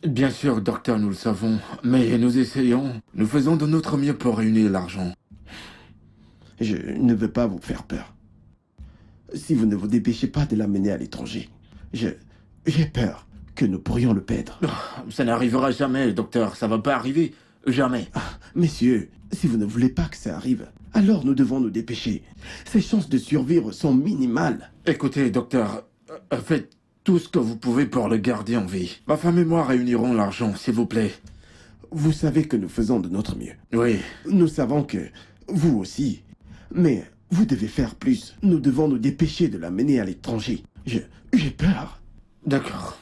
Bien sûr, docteur, nous le savons. Mais nous essayons. Nous faisons de notre mieux pour réunir l'argent. Je ne veux pas vous faire peur. Si vous ne vous dépêchez pas de l'amener à l'étranger, j'ai peur que nous pourrions le perdre. Ça n'arrivera jamais, docteur. Ça va pas arriver. Jamais. Messieurs, si vous ne voulez pas que ça arrive, alors nous devons nous dépêcher. Ses chances de survivre sont minimales. Écoutez, docteur, faites tout ce que vous pouvez pour le garder en vie. Ma femme et moi réunirons l'argent, s'il vous plaît. Vous savez que nous faisons de notre mieux. Oui. Nous savons que vous aussi. Mais vous devez faire plus. Nous devons nous dépêcher de l'amener à l'étranger. J'ai peur. D'accord.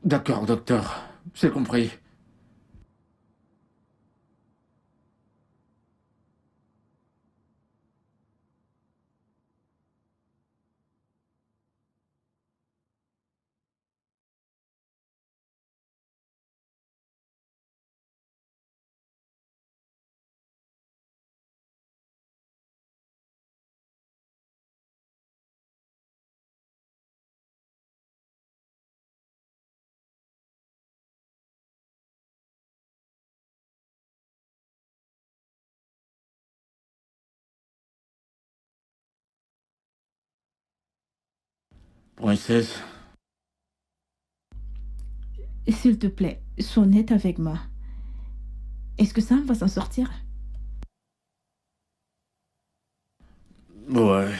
D'accord, docteur. C'est compris. Princesse, S'il te plaît, sois honnête avec moi. Est-ce que Sam va s'en sortir? ouais.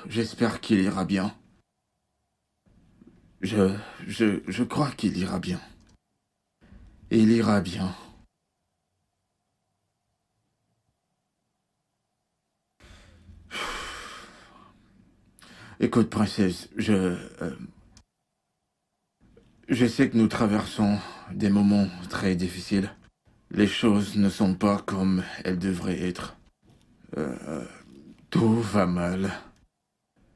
J'espère qu'il ira bien. Je crois qu'il ira bien. Il ira bien. Écoute, princesse, je sais que nous traversons des moments très difficiles. Les choses ne sont pas comme elles devraient être. Tout va mal.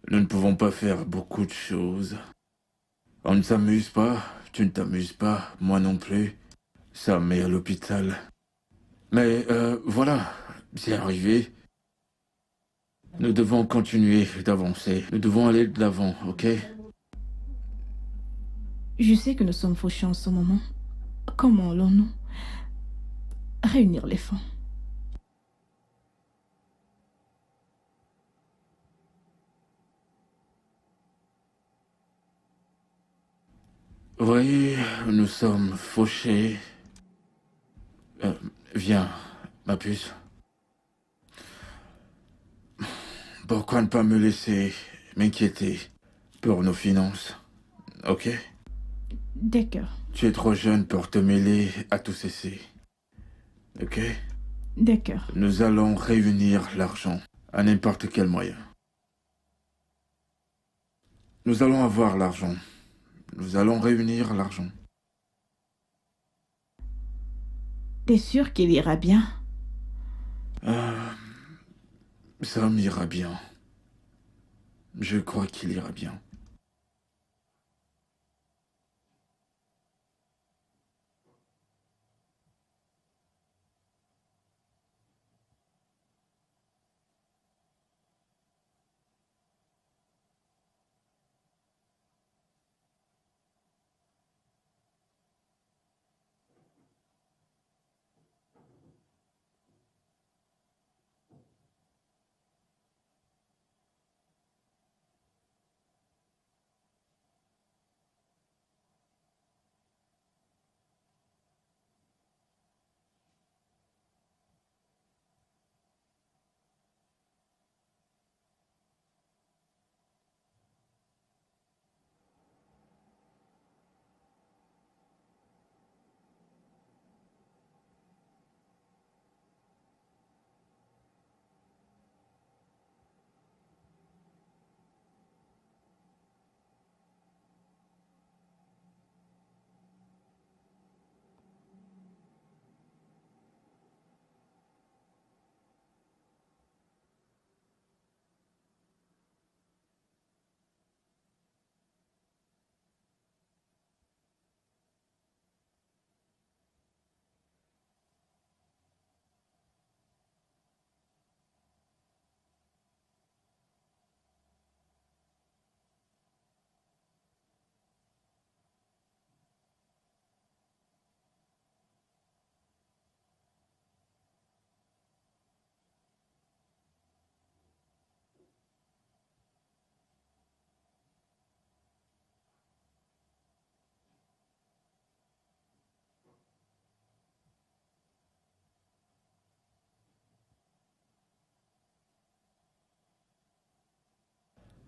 Nous ne pouvons pas faire beaucoup de choses. On ne s'amuse pas, tu ne t'amuses pas, moi non plus. Sam est à l'hôpital. Mais voilà, c'est arrivé. Nous devons continuer d'avancer. Nous devons aller de l'avant, ok? Je sais que nous sommes fauchés en ce moment. Comment allons-nous réunir les fonds? Oui, nous sommes fauchés. Viens, ma puce. Pourquoi ne pas me laisser m'inquiéter pour nos finances, ok? D'accord. Tu es trop jeune pour te mêler à tout ceci, ok? D'accord. Nous allons réunir l'argent à n'importe quel moyen. Nous allons avoir l'argent. Nous allons réunir l'argent. T'es sûr qu'il ira bien? Ça m'ira bien. Je crois qu'il ira bien.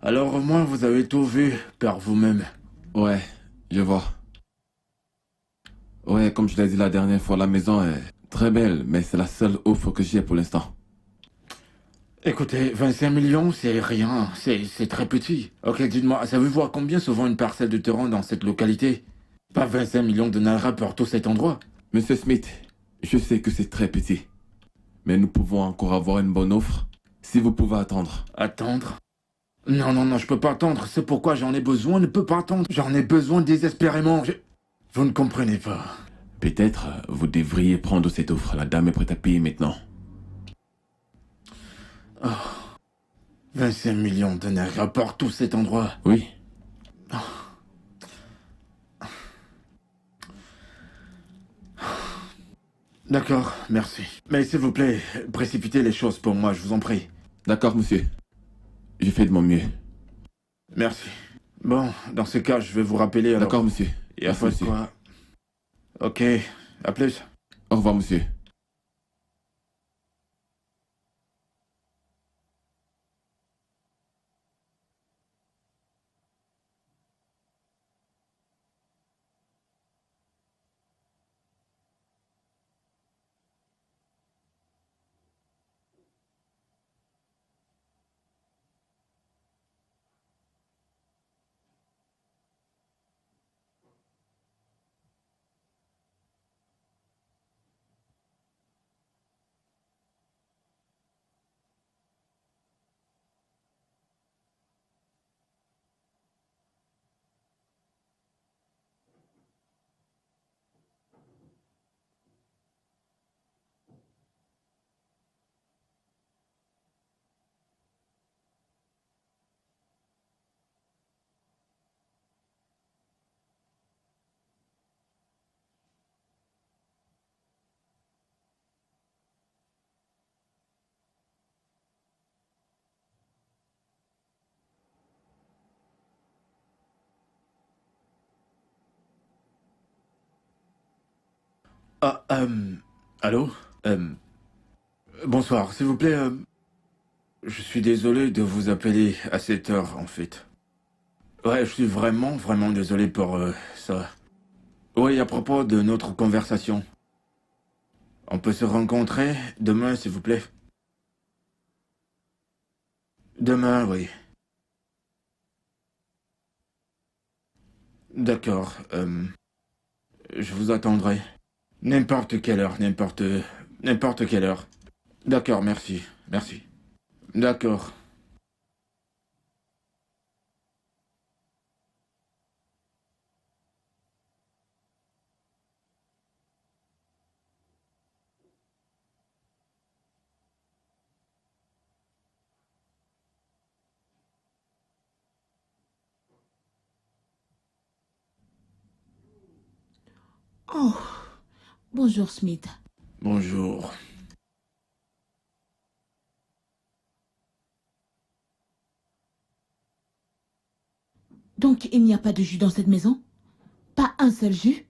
Alors au moins vous avez tout vu par vous-même. Ouais, je vois. Ouais, comme je l'ai dit la dernière fois, la maison est très belle, mais c'est la seule offre que j'ai pour l'instant. Écoutez, 25 millions, c'est rien. C'est très petit. Ok, dites-moi, savez-vous à combien se vend une parcelle de terrain dans cette localité? Pas 25 millions de naira pour tout cet endroit. Monsieur Smith, je sais que c'est très petit, mais nous pouvons encore avoir une bonne offre si vous pouvez attendre. Attendre? Non, non, non, je peux pas attendre. C'est pourquoi j'en ai besoin, ne peux pas attendre. J'en ai besoin désespérément. Vous ne comprenez pas. Peut-être vous devriez prendre cette offre. La dame est prête à payer maintenant. 25 millions de naira pour tout cet endroit. Oui. D'accord, merci. Mais s'il vous plaît, précipitez les choses pour moi, je vous en prie. D'accord, monsieur. Je fais de mon mieux. Merci. Bon, dans ce cas, je vais vous rappeler alors. D'accord, monsieur. Et à Merci, fois monsieur. quoi. Ok, à plus. Au revoir, monsieur. Ah, allô? Bonsoir, s'il vous plaît, je suis désolé de vous appeler à cette heure, en fait. Ouais, je suis vraiment, vraiment désolé pour ça. Oui, à propos de notre conversation. On peut se rencontrer demain, s'il vous plaît? Demain, oui. D'accord. Je vous attendrai. N'importe quelle heure, n'importe quelle heure. D'accord, merci. Merci. D'accord. Oh, bonjour Smith. Bonjour. Donc, il n'y a pas de jus dans cette maison? Pas un seul jus?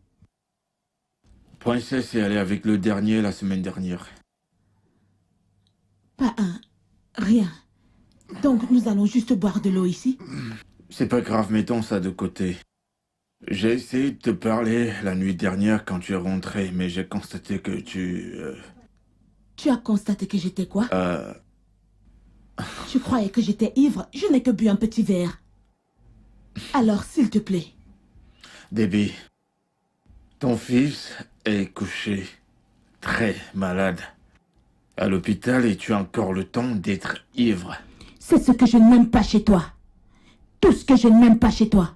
Princesse est allée avec le dernier la semaine dernière. Pas un. Rien. Donc, nous allons juste boire de l'eau ici? C'est pas grave, mettons ça de côté. J'ai essayé de te parler la nuit dernière quand tu es rentré, mais j'ai constaté que tu... Tu as constaté que j'étais quoi? Tu croyais que j'étais ivre? Je n'ai que bu un petit verre. Alors, s'il te plaît. Debbie, ton fils est couché, très malade, à l'hôpital et tu as encore le temps d'être ivre. C'est ce que je n'aime pas chez toi. Tout ce que je n'aime pas chez toi.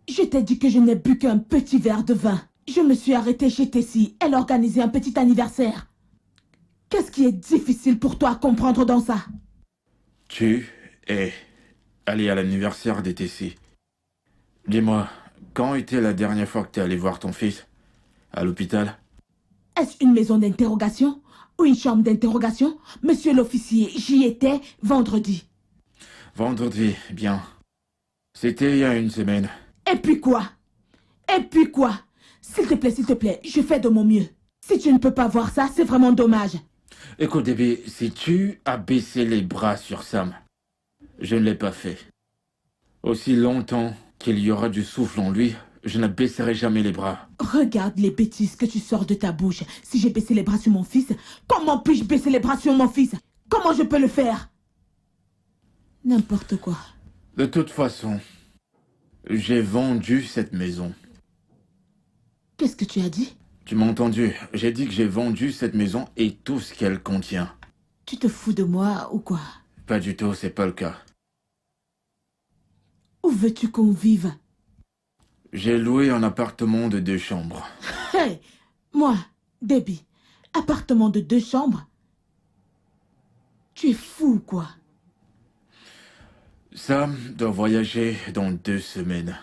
Je t'ai dit que je n'ai bu qu'un petit verre de vin. Je me suis arrêtée chez Tessie. Elle organisait un petit anniversaire. Qu'est-ce qui est difficile pour toi à comprendre dans ça? Tu es allé à l'anniversaire des Tessie. Dis-moi, quand était la dernière fois que tu es allé voir ton fils? À l'hôpital? Est-ce une maison d'interrogation ou une chambre d'interrogation? Monsieur l'officier, j'y étais vendredi. Vendredi, bien. C'était il y a une semaine. Et puis quoi? Et puis quoi? S'il te plaît, je fais de mon mieux. Si tu ne peux pas voir ça, c'est vraiment dommage. Écoute, Debbie, si tu as baissé les bras sur Sam, je ne l'ai pas fait. Aussi longtemps qu'il y aura du souffle en lui, je ne baisserai jamais les bras. Regarde les bêtises que tu sors de ta bouche. Si j'ai baissé les bras sur mon fils, comment puis-je baisser les bras sur mon fils? Comment je peux le faire? N'importe quoi. De toute façon, j'ai vendu cette maison. Qu'est-ce que tu as dit? Tu m'as entendu? J'ai dit que j'ai vendu cette maison et tout ce qu'elle contient. Tu te fous de moi ou quoi? Pas du tout, c'est pas le cas. Où veux-tu qu'on vive? J'ai loué un appartement de 2 chambres. Hey! Moi, Debbie, appartement de 2 chambres? Tu es fou, quoi? Sam doit voyager dans 2 semaines.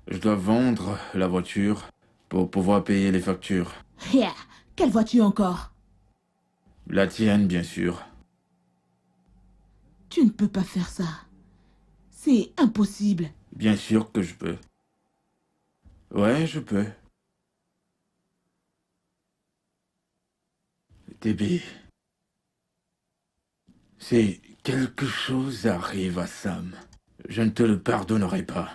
Je dois vendre la voiture pour pouvoir payer les factures. Yeah. Quelle voiture encore? La tienne, bien sûr. Tu ne peux pas faire ça. C'est impossible. Bien sûr que je peux. Ouais, je peux. Debbie, si quelque chose arrive à Sam, je ne te le pardonnerai pas.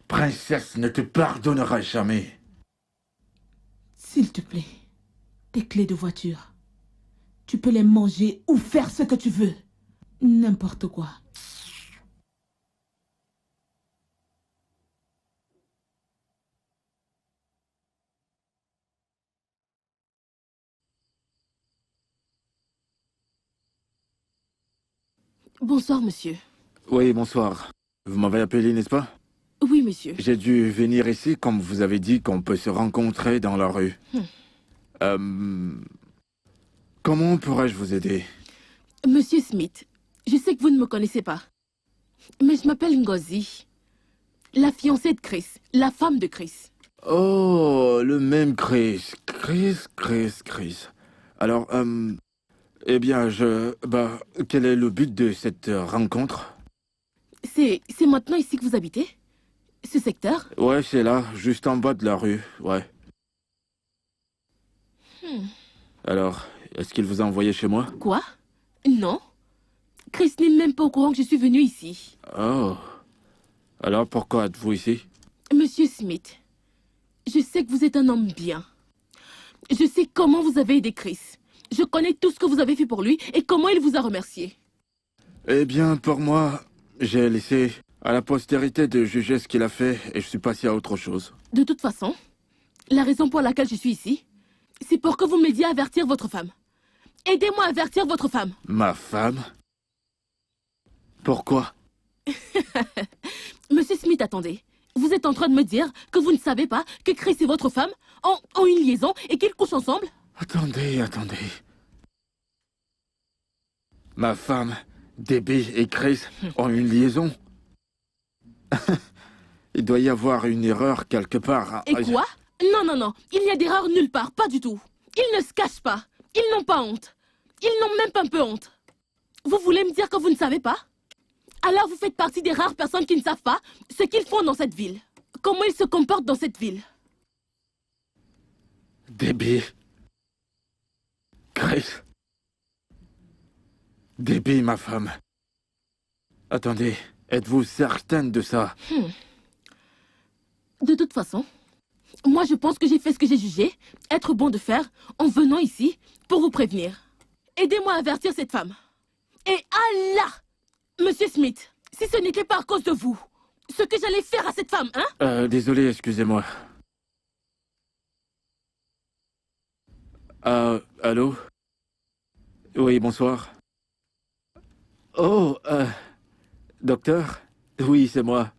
Princesse ne te pardonnera jamais. S'il te plaît, tes clés de voiture. Tu peux les manger ou faire ce que tu veux. N'importe quoi. Bonsoir, monsieur. Oui, bonsoir. Vous m'avez appelé, n'est-ce pas? Oui, monsieur. J'ai dû venir ici comme vous avez dit qu'on peut se rencontrer dans la rue. Comment pourrais-je vous aider? Monsieur Smith, je sais que vous ne me connaissez pas, mais je m'appelle Ngozi, la fiancée de Chris, la femme de Chris. Oh, le même Chris. Chris. Alors, eh bien, quel est le but de cette rencontre? C'est maintenant ici que vous habitez? Ce secteur? Ouais, c'est là, juste en bas de la rue, ouais. Alors, est-ce qu'il vous a envoyé chez moi? Quoi? Non. Chris n'est même pas au courant que je suis venue ici. Oh. Alors, pourquoi êtes-vous ici? Monsieur Smith, je sais que vous êtes un homme bien. Je sais comment vous avez aidé Chris. Je connais tout ce que vous avez fait pour lui et comment il vous a remercié. Eh bien, pour moi, j'ai laissé à la postérité de juger ce qu'il a fait et je suis passé à autre chose. De toute façon, la raison pour laquelle je suis ici, c'est pour que vous m'aidiez à avertir votre femme. Aidez-moi à avertir votre femme. Ma femme? Pourquoi? Monsieur Smith, attendez. Vous êtes en train de me dire que vous ne savez pas que Chris et votre femme ont une liaison et qu'ils couchent ensemble? Attendez. Ma femme, Debbie et Chris ont une liaison. Il doit y avoir une erreur quelque part. Et quoi? Non. Il n'y a d'erreur nulle part, pas du tout. Ils ne se cachent pas. Ils n'ont pas honte. Ils n'ont même pas un peu honte. Vous voulez me dire que vous ne savez pas? Alors vous faites partie des rares personnes qui ne savent pas ce qu'ils font dans cette ville. Comment ils se comportent dans cette ville. Debbie. Chris. Debbie, ma femme. Attendez, êtes-vous certaine de ça? De toute façon, moi je pense que j'ai fait ce que j'ai jugé être bon de faire en venant ici pour vous prévenir. Aidez-moi à avertir cette femme. Et Allah, Monsieur Smith, si ce n'était pas à cause de vous, ce que j'allais faire à cette femme, hein? Désolé, excusez-moi. Allô? Oui, bonsoir. Oh, docteur? Oui, c'est moi.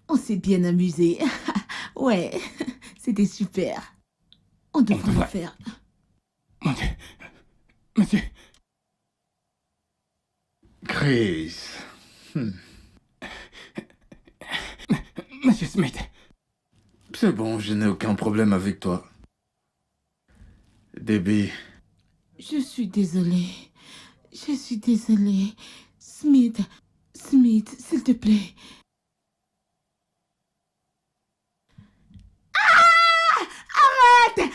On s'est bien amusé. Ouais, c'était super. On devrait le faire. Mon Dieu. Monsieur. Chris. Monsieur Smith. C'est bon, je n'ai aucun problème avec toi. Debbie. Je suis désolée. Smith, s'il te plaît. Arrête!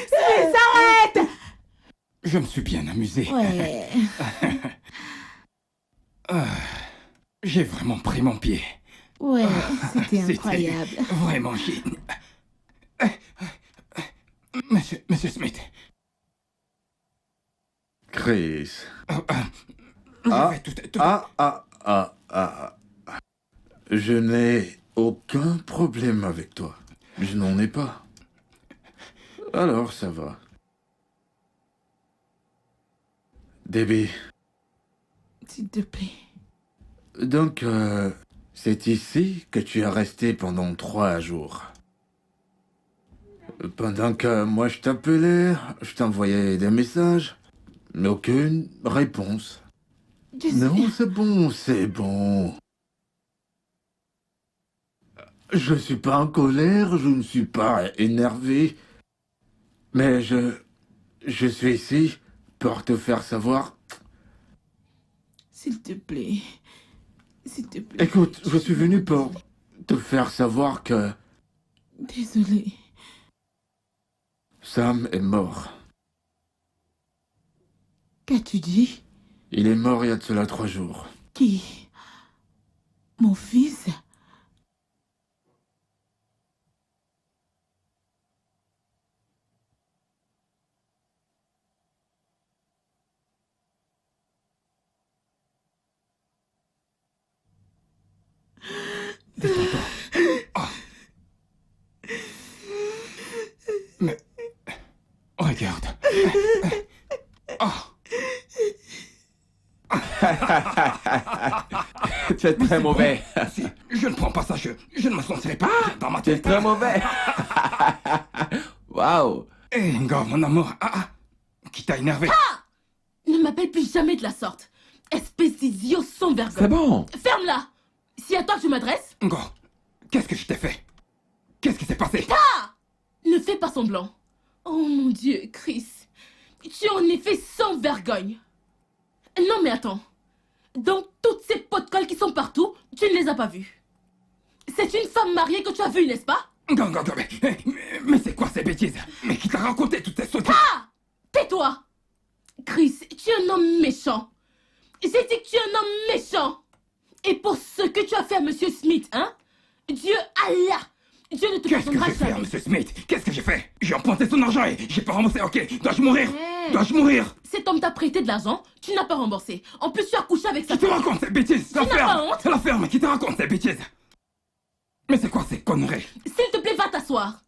Smith, arrête! Je me suis bien amusé. Ouais. J'ai vraiment pris mon pied. Ouais, c'était incroyable. Vraiment génial. Monsieur Smith. Chris. Je n'ai aucun problème avec toi. Je n'en ai pas. Alors, ça va. Debbie. S'il te plaît. Donc, c'est ici que tu es resté pendant 3 jours. Pendant que moi je t'appelais, je t'envoyais des messages, mais aucune réponse. Non, c'est bon. Je suis pas en colère, je ne suis pas énervé, mais je suis ici pour te faire savoir. S'il te plaît. S'il te plaît. Écoute, je suis venu pour te faire savoir que Désolée. Sam est mort. Qu'as-tu dit? Il est mort il y a de cela 3 jours. Qui? Mon fils? Détends-toi. Ah. Mais... Regarde. Ah. Tu es très mauvais. Si, je ne prends pas ça, je ne me sentirai pas dans ma Tu es tête. très mauvais. Waouh. Eh, Ngor, mon amour. Qui t'a énervé? Ne m'appelle plus jamais de la sorte. Espèce d'idiot sans vergogne. C'est bon. Ferme-la. C'est à toi que je m'adresse. Ngor, qu'est-ce que je t'ai fait? Qu'est-ce qui s'est passé? Ne fais pas semblant. Oh mon Dieu, Chris. Tu es en effet sans vergogne. Non mais attends. Dans toutes ces pots de colle qui sont partout, tu ne les as pas vus. C'est une femme mariée que tu as vue, n'est-ce pas? Ngor, mais c'est quoi ces bêtises? Mais qui t'a raconté toutes ces sottises? Tais-toi. Chris, tu es un homme méchant. J'ai dit que tu es un homme méchant. Et pour ce que tu as fait à Monsieur Smith, hein? Dieu Allah! Dieu ne te Qu'est-ce que pardonnera j'ai fait à jamais. Monsieur Smith? Qu'est-ce que j'ai fait? J'ai emprunté son argent et j'ai pas remboursé, ok? Dois-je mourir? Hey. Dois-je mourir? Cet homme t'a prêté de l'argent, tu n'as pas remboursé. En plus, tu as couché avec sa Qui te femme. raconte ces bêtises? La n'as pas honte? ferme! La ferme! Qui te raconte ces bêtises? Mais c'est quoi ces conneries? S'il te plaît, va t'asseoir.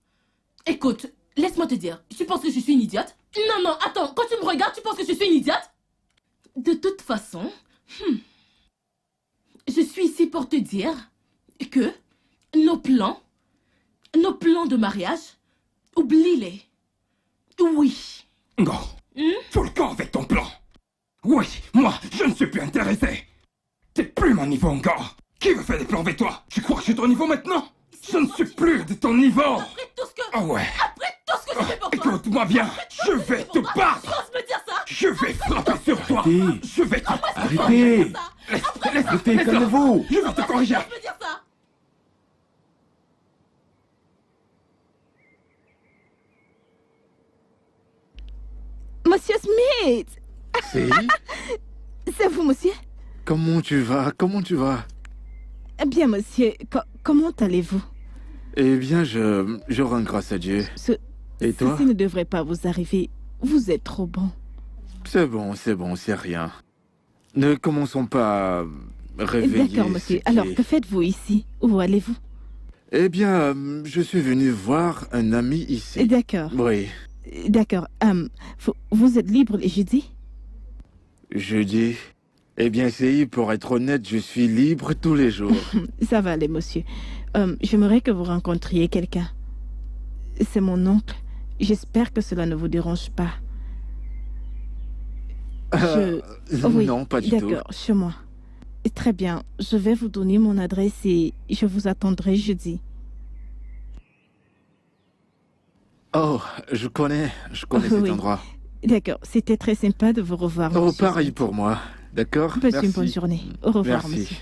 Écoute, laisse-moi te dire, tu penses que je suis une idiote? Non, non, attends, quand tu me regardes, tu penses que je suis une idiote? De toute façon, je suis ici pour te dire que nos plans de mariage, oublie-les. Oui. Ngo, fous le camp avec ton plan. Oui, moi, je ne suis plus intéressé. T'es plus mon niveau, Ngo. Qui veut faire des plans avec toi? Tu crois que je suis ton niveau maintenant? Je ne suis plus de ton niveau. Après tout ce que... Ah ouais. Après tout ce que j'ai fait pour toi. Écoute-moi bien, je vais te battre. Tu oses me dire ça? Je vais frapper sur toi. Arrêtez. Je vais te... Arrêtez. Arrêtez, calmez-vous. Je vais te corriger. Tu oses me dire ça? Monsieur Smith! C'est... C'est vous, monsieur? Comment tu vas? Comment tu vas? Bien, monsieur. Comment allez-vous? Eh bien, je rends grâce à Dieu. Et toi? Ceci ne devrait pas vous arriver. Vous êtes trop bon. C'est bon, c'est rien. Ne commençons pas à réveiller... D'accord, monsieur. ce qui Alors, est- que faites-vous ici? Où allez-vous? Eh bien, je suis venu voir un ami ici. D'accord. Oui, D'accord. Vous êtes libre les jeudis? jeudi. Eh bien, pour être honnête, je suis libre tous les jours. Ça va aller, monsieur. J'aimerais que vous rencontriez quelqu'un. C'est mon oncle. J'espère que cela ne vous dérange pas. Oui, non, pas du tout. d'accord, chez moi. Très bien. Je vais vous donner mon adresse et je vous attendrai jeudi. Oh, je connais cet Oui. endroit. D'accord. C'était très sympa de vous revoir. Oh, monsieur pareil Smith. pour moi. D'accord? Passez Merci. une bonne journée. Au revoir, Merci. monsieur.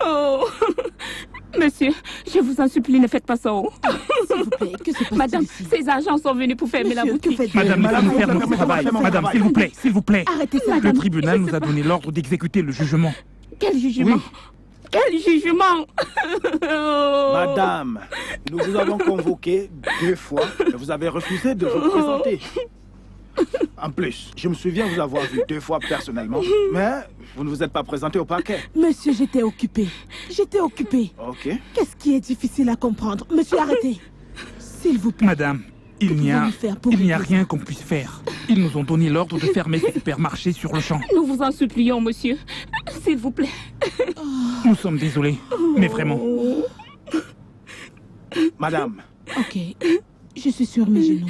Oh, monsieur, je vous en supplie, ne faites pas ça. S'il vous plaît, que se passe-t-il Madame, ici? ces agents sont venus pour fermer la Monsieur, que boutique. faites-vous? Madame, nous allons faire Madame, notre travail. permettez-moi de faire mon Madame, travail. s'il vous plaît, s'il vous plaît. Arrêtez ça. Le tribunal je nous sais a pas. donné l'ordre d'exécuter le jugement. Quel jugement? Oui. Quel jugement? Oh. Madame, nous vous avons convoqué 2 fois et vous avez refusé de vous présenter. En plus, je me souviens vous avoir vu 2 fois personnellement, mais vous ne vous êtes pas présenté au parquet. Monsieur, j'étais occupée. J'étais occupée. Ok. Qu'est-ce qui est difficile à comprendre? Monsieur, arrêtez. S'il vous plaît. Madame, il n'y a, pouvons-nous faire pour il n'y a régler rien qu'on puisse faire. Ils nous ont donné l'ordre de fermer ce supermarché sur le champ. Nous vous en supplions, monsieur. S'il vous plaît. Nous sommes désolés, mais vraiment. Madame, Ok. Je suis sur mes genoux.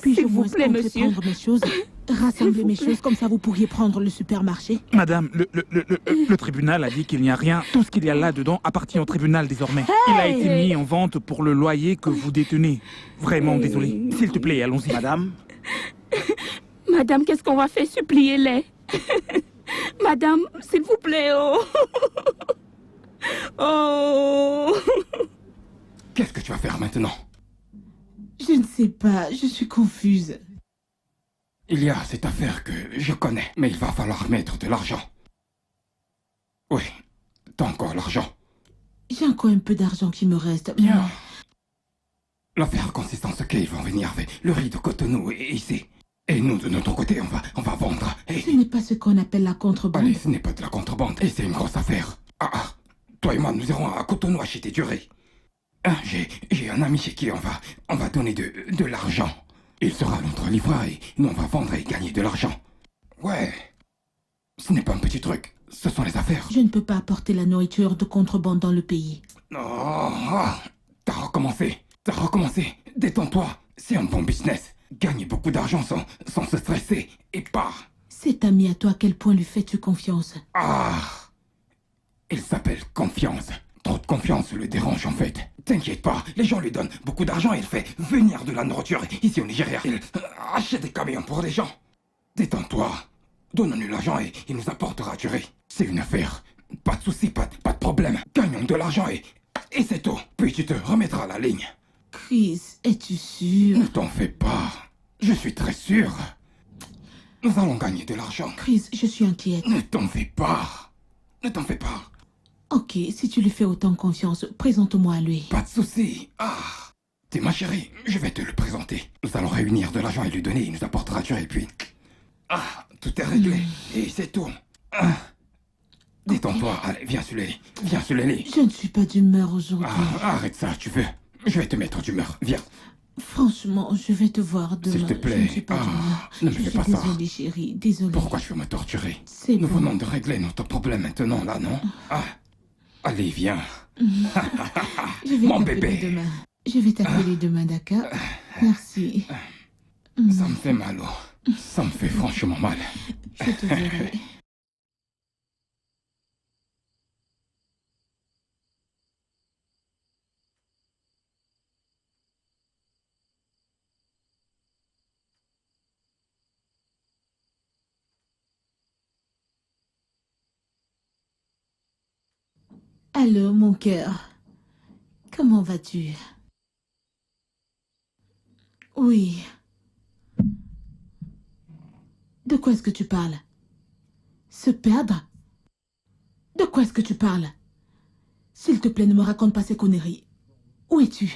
Puis-je S'il au vous moins plaît, entrer monsieur. prendre mes choses, rassembler vous mes plaît. choses, comme ça vous pourriez prendre le supermarché. Madame, le tribunal a dit qu'il n'y a rien. Tout ce qu'il y a là-dedans appartient au tribunal désormais. Il a été mis en vente pour le loyer que vous détenez. Vraiment désolé. S'il te plaît, allons-y. Madame, Madame, qu'est-ce qu'on va faire? Suppliez-les. Madame, s'il vous plaît, oh. Oh. Qu'est-ce que tu vas faire maintenant? Je ne sais pas, je suis confuse. Il y a cette affaire que je connais, mais il va falloir mettre de l'argent. Oui, t'as encore l'argent. J'ai encore un peu d'argent qui me reste. Bien. L'affaire consiste en ce qu'ils vont venir avec le riz de Cotonou ici. Et nous, de notre côté, on va vendre. Et... Ce n'est pas ce qu'on appelle la contrebande. Allez, ce n'est pas de la contrebande. Et c'est une grosse affaire. Toi et moi, nous irons à Cotonou acheter du riz. J'ai un ami chez qui on va donner de l'argent. Il sera notre livreur et nous on va vendre et gagner de l'argent. Ouais. Ce n'est pas un petit truc. Ce sont les affaires. Je ne peux pas apporter la nourriture de contrebande dans le pays. Oh, t'as recommencé. Détends-toi. C'est un bon business. Gagne beaucoup d'argent sans se stresser. Et pas. Cet ami à toi, à quel point lui fais-tu confiance? Il s'appelle confiance. Trop de confiance le dérange en fait. T'inquiète pas, les gens lui donnent beaucoup d'argent et il fait venir de la nourriture ici au Nigeria. Il achète des camions pour des gens. Détends-toi. Donne-nous l'argent et il nous apportera du riz. C'est une affaire. Pas de soucis, pas de problème. Gagnons de l'argent et c'est tout. Puis tu te remettras à la ligne. Chris, es-tu sûr? Ne t'en fais pas. Je suis très sûr. Nous allons gagner de l'argent. Chris, je suis inquiète. Ne t'en fais pas. Ne t'en fais pas. Ok, si tu lui fais autant confiance, présente-moi à lui. Pas de soucis. T'es ma chérie, je vais te le présenter. Nous allons réunir de l'argent et lui donner, il nous apportera du riz et puis... tout est réglé. Et c'est tout. Détends-toi, allez, viens sur les lits. Je ne suis pas d'humeur aujourd'hui. Arrête ça, tu veux. Je vais te mettre d'humeur, viens. Franchement, je vais te voir demain. S'il te plaît. Je ne suis pas d'humeur. Ne me fais pas ça. Désolée, chérie, désolée. Pourquoi tu veux me torturer? C'est Nous bon. venons de régler notre problème maintenant, là, non? Allez, viens. Je vais Mon t'appeler bébé. demain. Je vais t'appeler demain, d'accord? Merci. Ça me fait mal, Ça me fait franchement mal. Je te verrai. Allô, mon cœur. Comment vas-tu? Oui. De quoi est-ce que tu parles? Se perdre? De quoi est-ce que tu parles? S'il te plaît, ne me raconte pas ces conneries. Où es-tu?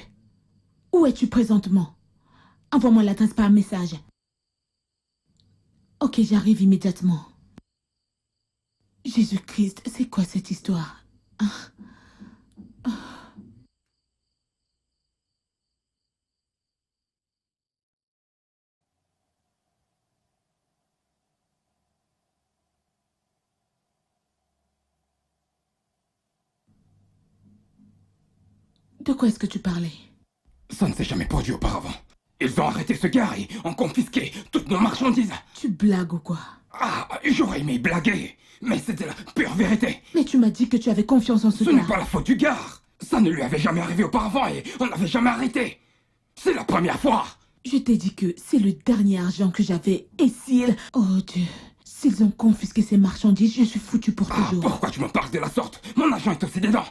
Où es-tu présentement? Envoie-moi l'adresse par message. Ok, j'arrive immédiatement. Jésus-Christ, c'est quoi cette histoire? De quoi est-ce que tu parlais? Ça ne s'est jamais produit auparavant. Ils ont arrêté ce gars et ont confisqué toutes nos marchandises. Tu blagues ou quoi? J'aurais aimé blaguer, mais c'était la pure vérité. Mais tu m'as dit que tu avais confiance en ce Ce gars. n'est pas la faute du gars. Ça ne lui avait jamais arrivé auparavant et on n'avait jamais arrêté. C'est la première fois. Je t'ai dit que c'est le dernier argent que j'avais. Et s'ils... Oh Dieu. S'ils ont confisqué ces marchandises, je suis foutu pour toujours. Pourquoi tu me parles de la sorte? Mon argent est aussi dedans.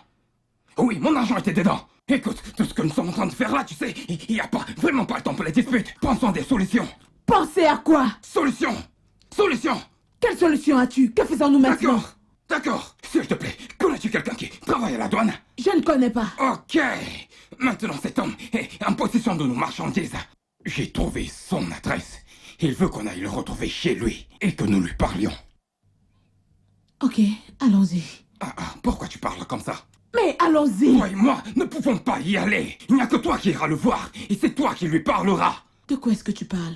Oui, mon argent était dedans. Écoute, tout ce que nous sommes en train de faire là, tu sais, il n'y a vraiment pas le temps pour les disputes. Pensons à des solutions. Pensez à quoi? Solution. Quelle solution as-tu? Que faisons-nous maintenant? D'accord. S'il te plaît, connais-tu quelqu'un qui travaille à la douane? Je ne connais pas. Ok. Maintenant, cet homme est en possession de nos marchandises. J'ai trouvé son adresse. Il veut qu'on aille le retrouver chez lui et que nous lui parlions. Ok, allons-y. Pourquoi tu parles comme ça? Mais allons-y. Toi et moi ne pouvons pas y aller. Il n'y a que toi qui iras le voir et c'est toi qui lui parleras. De quoi est-ce que tu parles?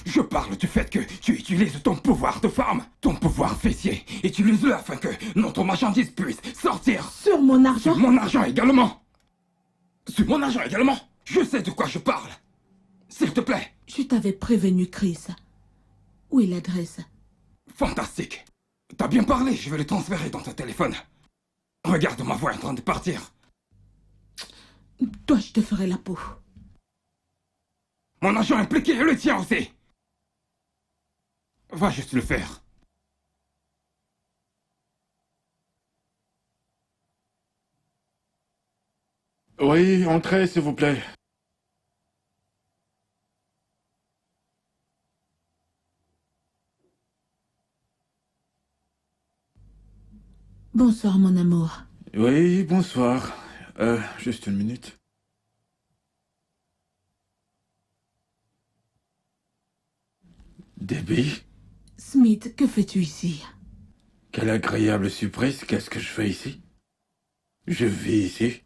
Je parle du fait que tu utilises ton pouvoir de femme, ton pouvoir fessier. Utilise-le afin que notre marchandise puisse sortir. Sur mon argent? Sur mon argent également. Je sais de quoi je parle. S'il te plaît. Je t'avais prévenu, Chris. Où est l'adresse? Fantastique. T'as bien parlé, je vais le transférer dans ton téléphone. Regarde ma voix en train de partir. Toi, je te ferai la peau. Mon agent impliqué et le tien aussi. Va juste le faire. Oui, entrez, s'il vous plaît. Bonsoir, mon amour. Oui, bonsoir. Juste une minute. Debbie, Smith, que fais-tu ici? quelle agréable surprise. Qu'est-ce que je fais ici? Je vis ici.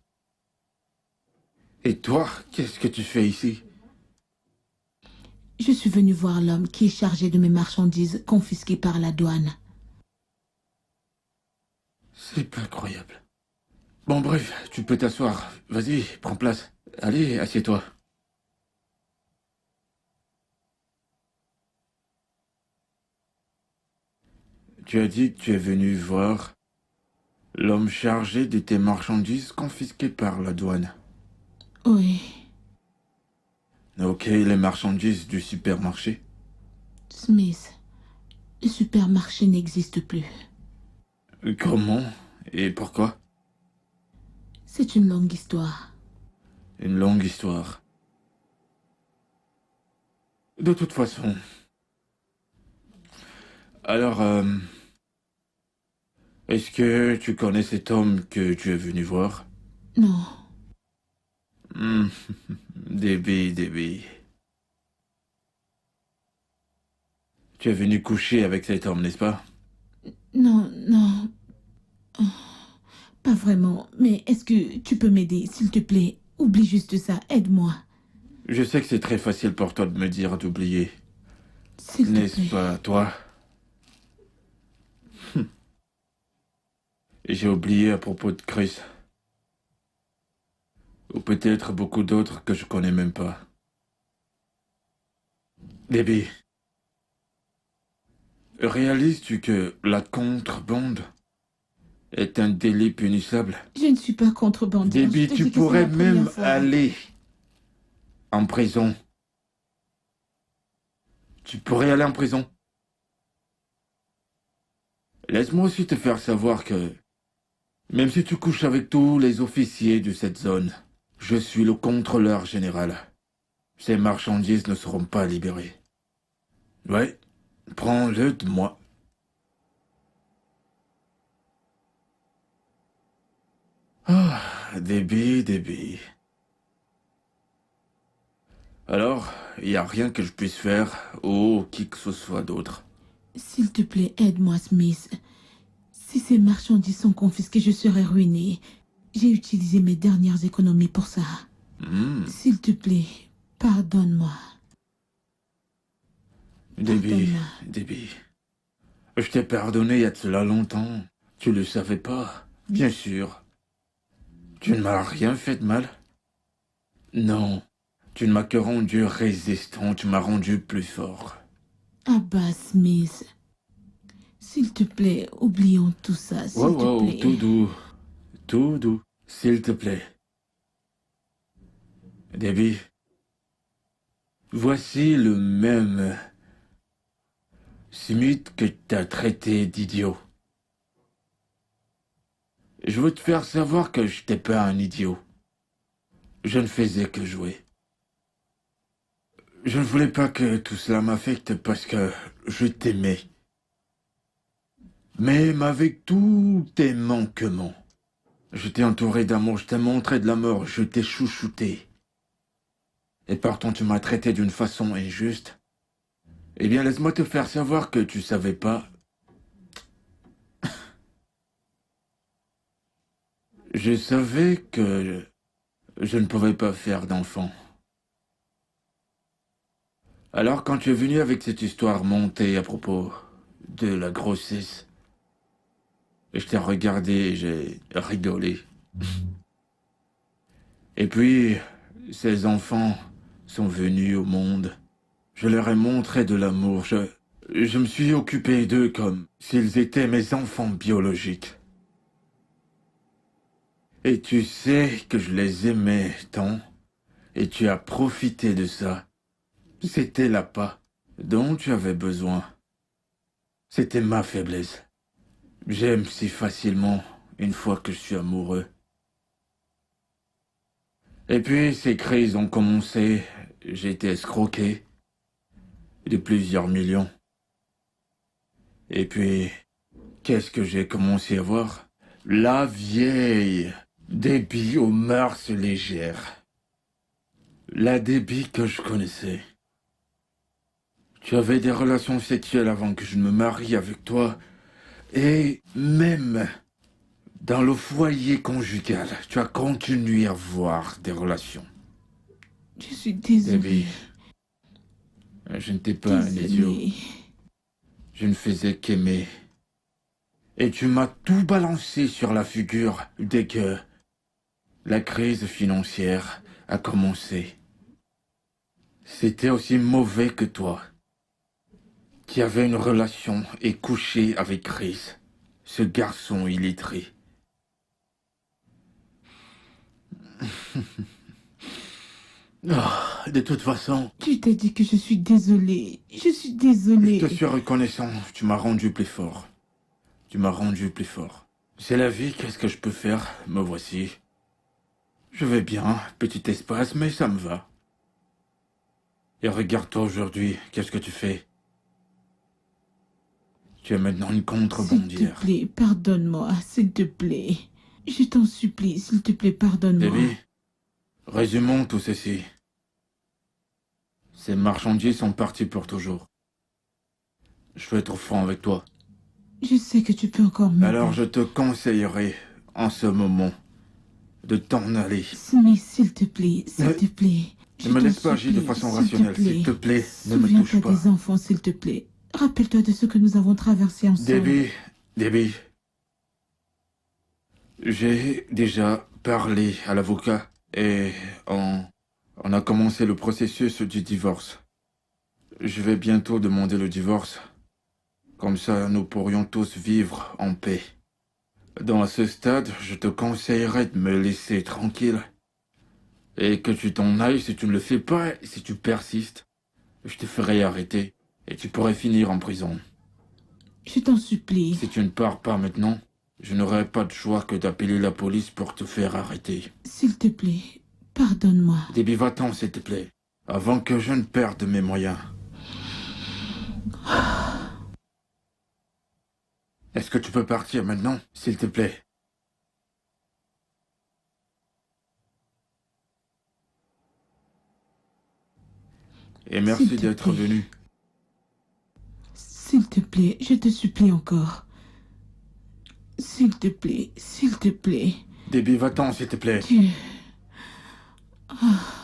Et toi, qu'est-ce que tu fais ici? Je suis venu voir l'homme qui est chargé de mes marchandises confisquées par la douane. C'est pas croyable. Bon, bref, tu peux t'asseoir. Vas-y, prends place. Allez, assieds-toi. Tu as dit que tu es venu voir l'homme chargé de tes marchandises confisquées par la douane. Oui, Ok, les marchandises du supermarché. Smith, le supermarché n'existe plus. Comment et pourquoi? C'est une longue histoire. Une longue histoire. De toute façon. Alors, est-ce que tu connais cet homme que tu es venu voir? Non, Debbie. Tu es venu coucher avec cet homme, n'est-ce pas? non. Oh, pas vraiment. Mais est-ce que tu peux m'aider, s'il te plaît? Oublie juste ça, aide-moi. Je sais que c'est très facile pour toi de me dire d'oublier. S'il te N'est-ce plaît. pas, toi? J'ai oublié à propos de Chris. Ou peut-être beaucoup d'autres que je connais même pas. Debbie, réalises-tu que la contrebande est un délit punissable? Je ne suis pas contrebandière. Debbie, Je te tu dis que c'est pourrais la première même fois. aller en prison. Tu pourrais aller en prison. Laisse-moi aussi te faire savoir que, même si tu couches avec tous les officiers de cette zone, je suis le contrôleur général. Ces marchandises ne seront pas libérées. Ouais, prends-le de moi. Ah, Debbie. Alors, il n'y a rien que je puisse faire, ou qui que ce soit d'autre. S'il te plaît, aide-moi, Smith. Si ces marchandises sont confisquées, je serai ruinée. J'ai utilisé mes dernières économies pour ça. S'il te plaît, pardonne-moi. Debbie. Je t'ai pardonné il y a de cela longtemps. Tu le savais pas. Bien sûr. Tu ne m'as rien fait de mal. Non. Tu ne m'as que rendu résistant. Tu m'as rendu plus fort. Ah bah, Smith. S'il te plaît, oublions tout ça, s'il te plaît. Tout doux. S'il te plaît. Debbie. Voici le même Smith que t'as traité d'idiot. Je veux te faire savoir que je n'étais pas un idiot. Je ne faisais que jouer. Je ne voulais pas que tout cela m'affecte parce que je t'aimais. Même avec tous tes manquements. Je t'ai entouré d'amour, je t'ai montré de l'amour, je t'ai chouchouté. Et pourtant tu m'as traité d'une façon injuste. Eh bien, laisse-moi te faire savoir que tu savais pas. Je savais que je ne pouvais pas faire d'enfant. Alors, quand tu es venu avec cette histoire montée à propos de la grossesse, je t'ai regardé et j'ai rigolé. Et puis, ces enfants sont venus au monde. Je leur ai montré de l'amour. Je me suis occupé d'eux comme s'ils étaient mes enfants biologiques. Et tu sais que je les aimais tant, et tu as profité de ça. C'était l'appât dont tu avais besoin. C'était ma faiblesse. J'aime si facilement une fois que je suis amoureux. Et puis ces crises ont commencé, j'ai été escroqué de plusieurs millions. Et puis, qu'est-ce que j'ai commencé à voir? La vieille Debbie aux mœurs légères. La Debbie que je connaissais. Tu avais des relations sexuelles avant que je ne me marie avec toi. Et même dans le foyer conjugal, tu as continué à avoir des relations. Je suis désolée. Debbie, je n'étais pas un idiot. Je ne faisais qu'aimer. Et tu m'as tout balancé sur la figure dès que la crise financière a commencé. C'était aussi mauvais que toi, qui avait une relation et couché avec Chris, ce garçon illettré. Oh, de toute façon... Tu t'es dit que je suis désolée. Je suis désolée. Je te suis reconnaissant. Tu m'as rendu plus fort. Tu m'as rendu plus fort. C'est la vie, qu'est-ce que je peux faire? Me voici. Je vais bien, petit espace, mais ça me va. Et regarde-toi aujourd'hui, qu'est-ce que tu fais? Tu es maintenant une contrebandière. S'il te plaît, pardonne-moi, s'il te plaît. Je t'en supplie, s'il te plaît, pardonne-moi. Debbie, résumons tout ceci. Ces marchandises sont partis pour toujours. Je veux être franc avec toi. Je sais que tu peux encore m'aider. Alors je te conseillerais, en ce moment, de t'en aller. Smith, s'il te plaît, s'il te plaît. Ne me laisse pas agir de façon rationnelle, s'il te plaît. Ne me touche Souviens-toi pas. des enfants, s'il te plaît. Rappelle-toi de ce que nous avons traversé ensemble. Debbie. J'ai déjà parlé à l'avocat et on a commencé le processus du divorce. Je vais bientôt demander le divorce. Comme ça, nous pourrions tous vivre en paix. Dans ce stade, je te conseillerais de me laisser tranquille. Et que tu t'en ailles si tu ne le fais pas, et si tu persistes, je te ferai arrêter et tu pourrais finir en prison. Je t'en supplie. Si tu ne pars pas maintenant, je n'aurai pas de choix que d'appeler la police pour te faire arrêter. S'il te plaît, pardonne-moi. Debbie, va-t'en, s'il te plaît, avant que je ne perde mes moyens. Est-ce que tu peux partir maintenant, s'il te plaît? Et merci d'être venu. S'il te plaît, je te supplie encore. S'il te plaît, s'il te plaît. Debbie, va-t'en, s'il te plaît. Ah.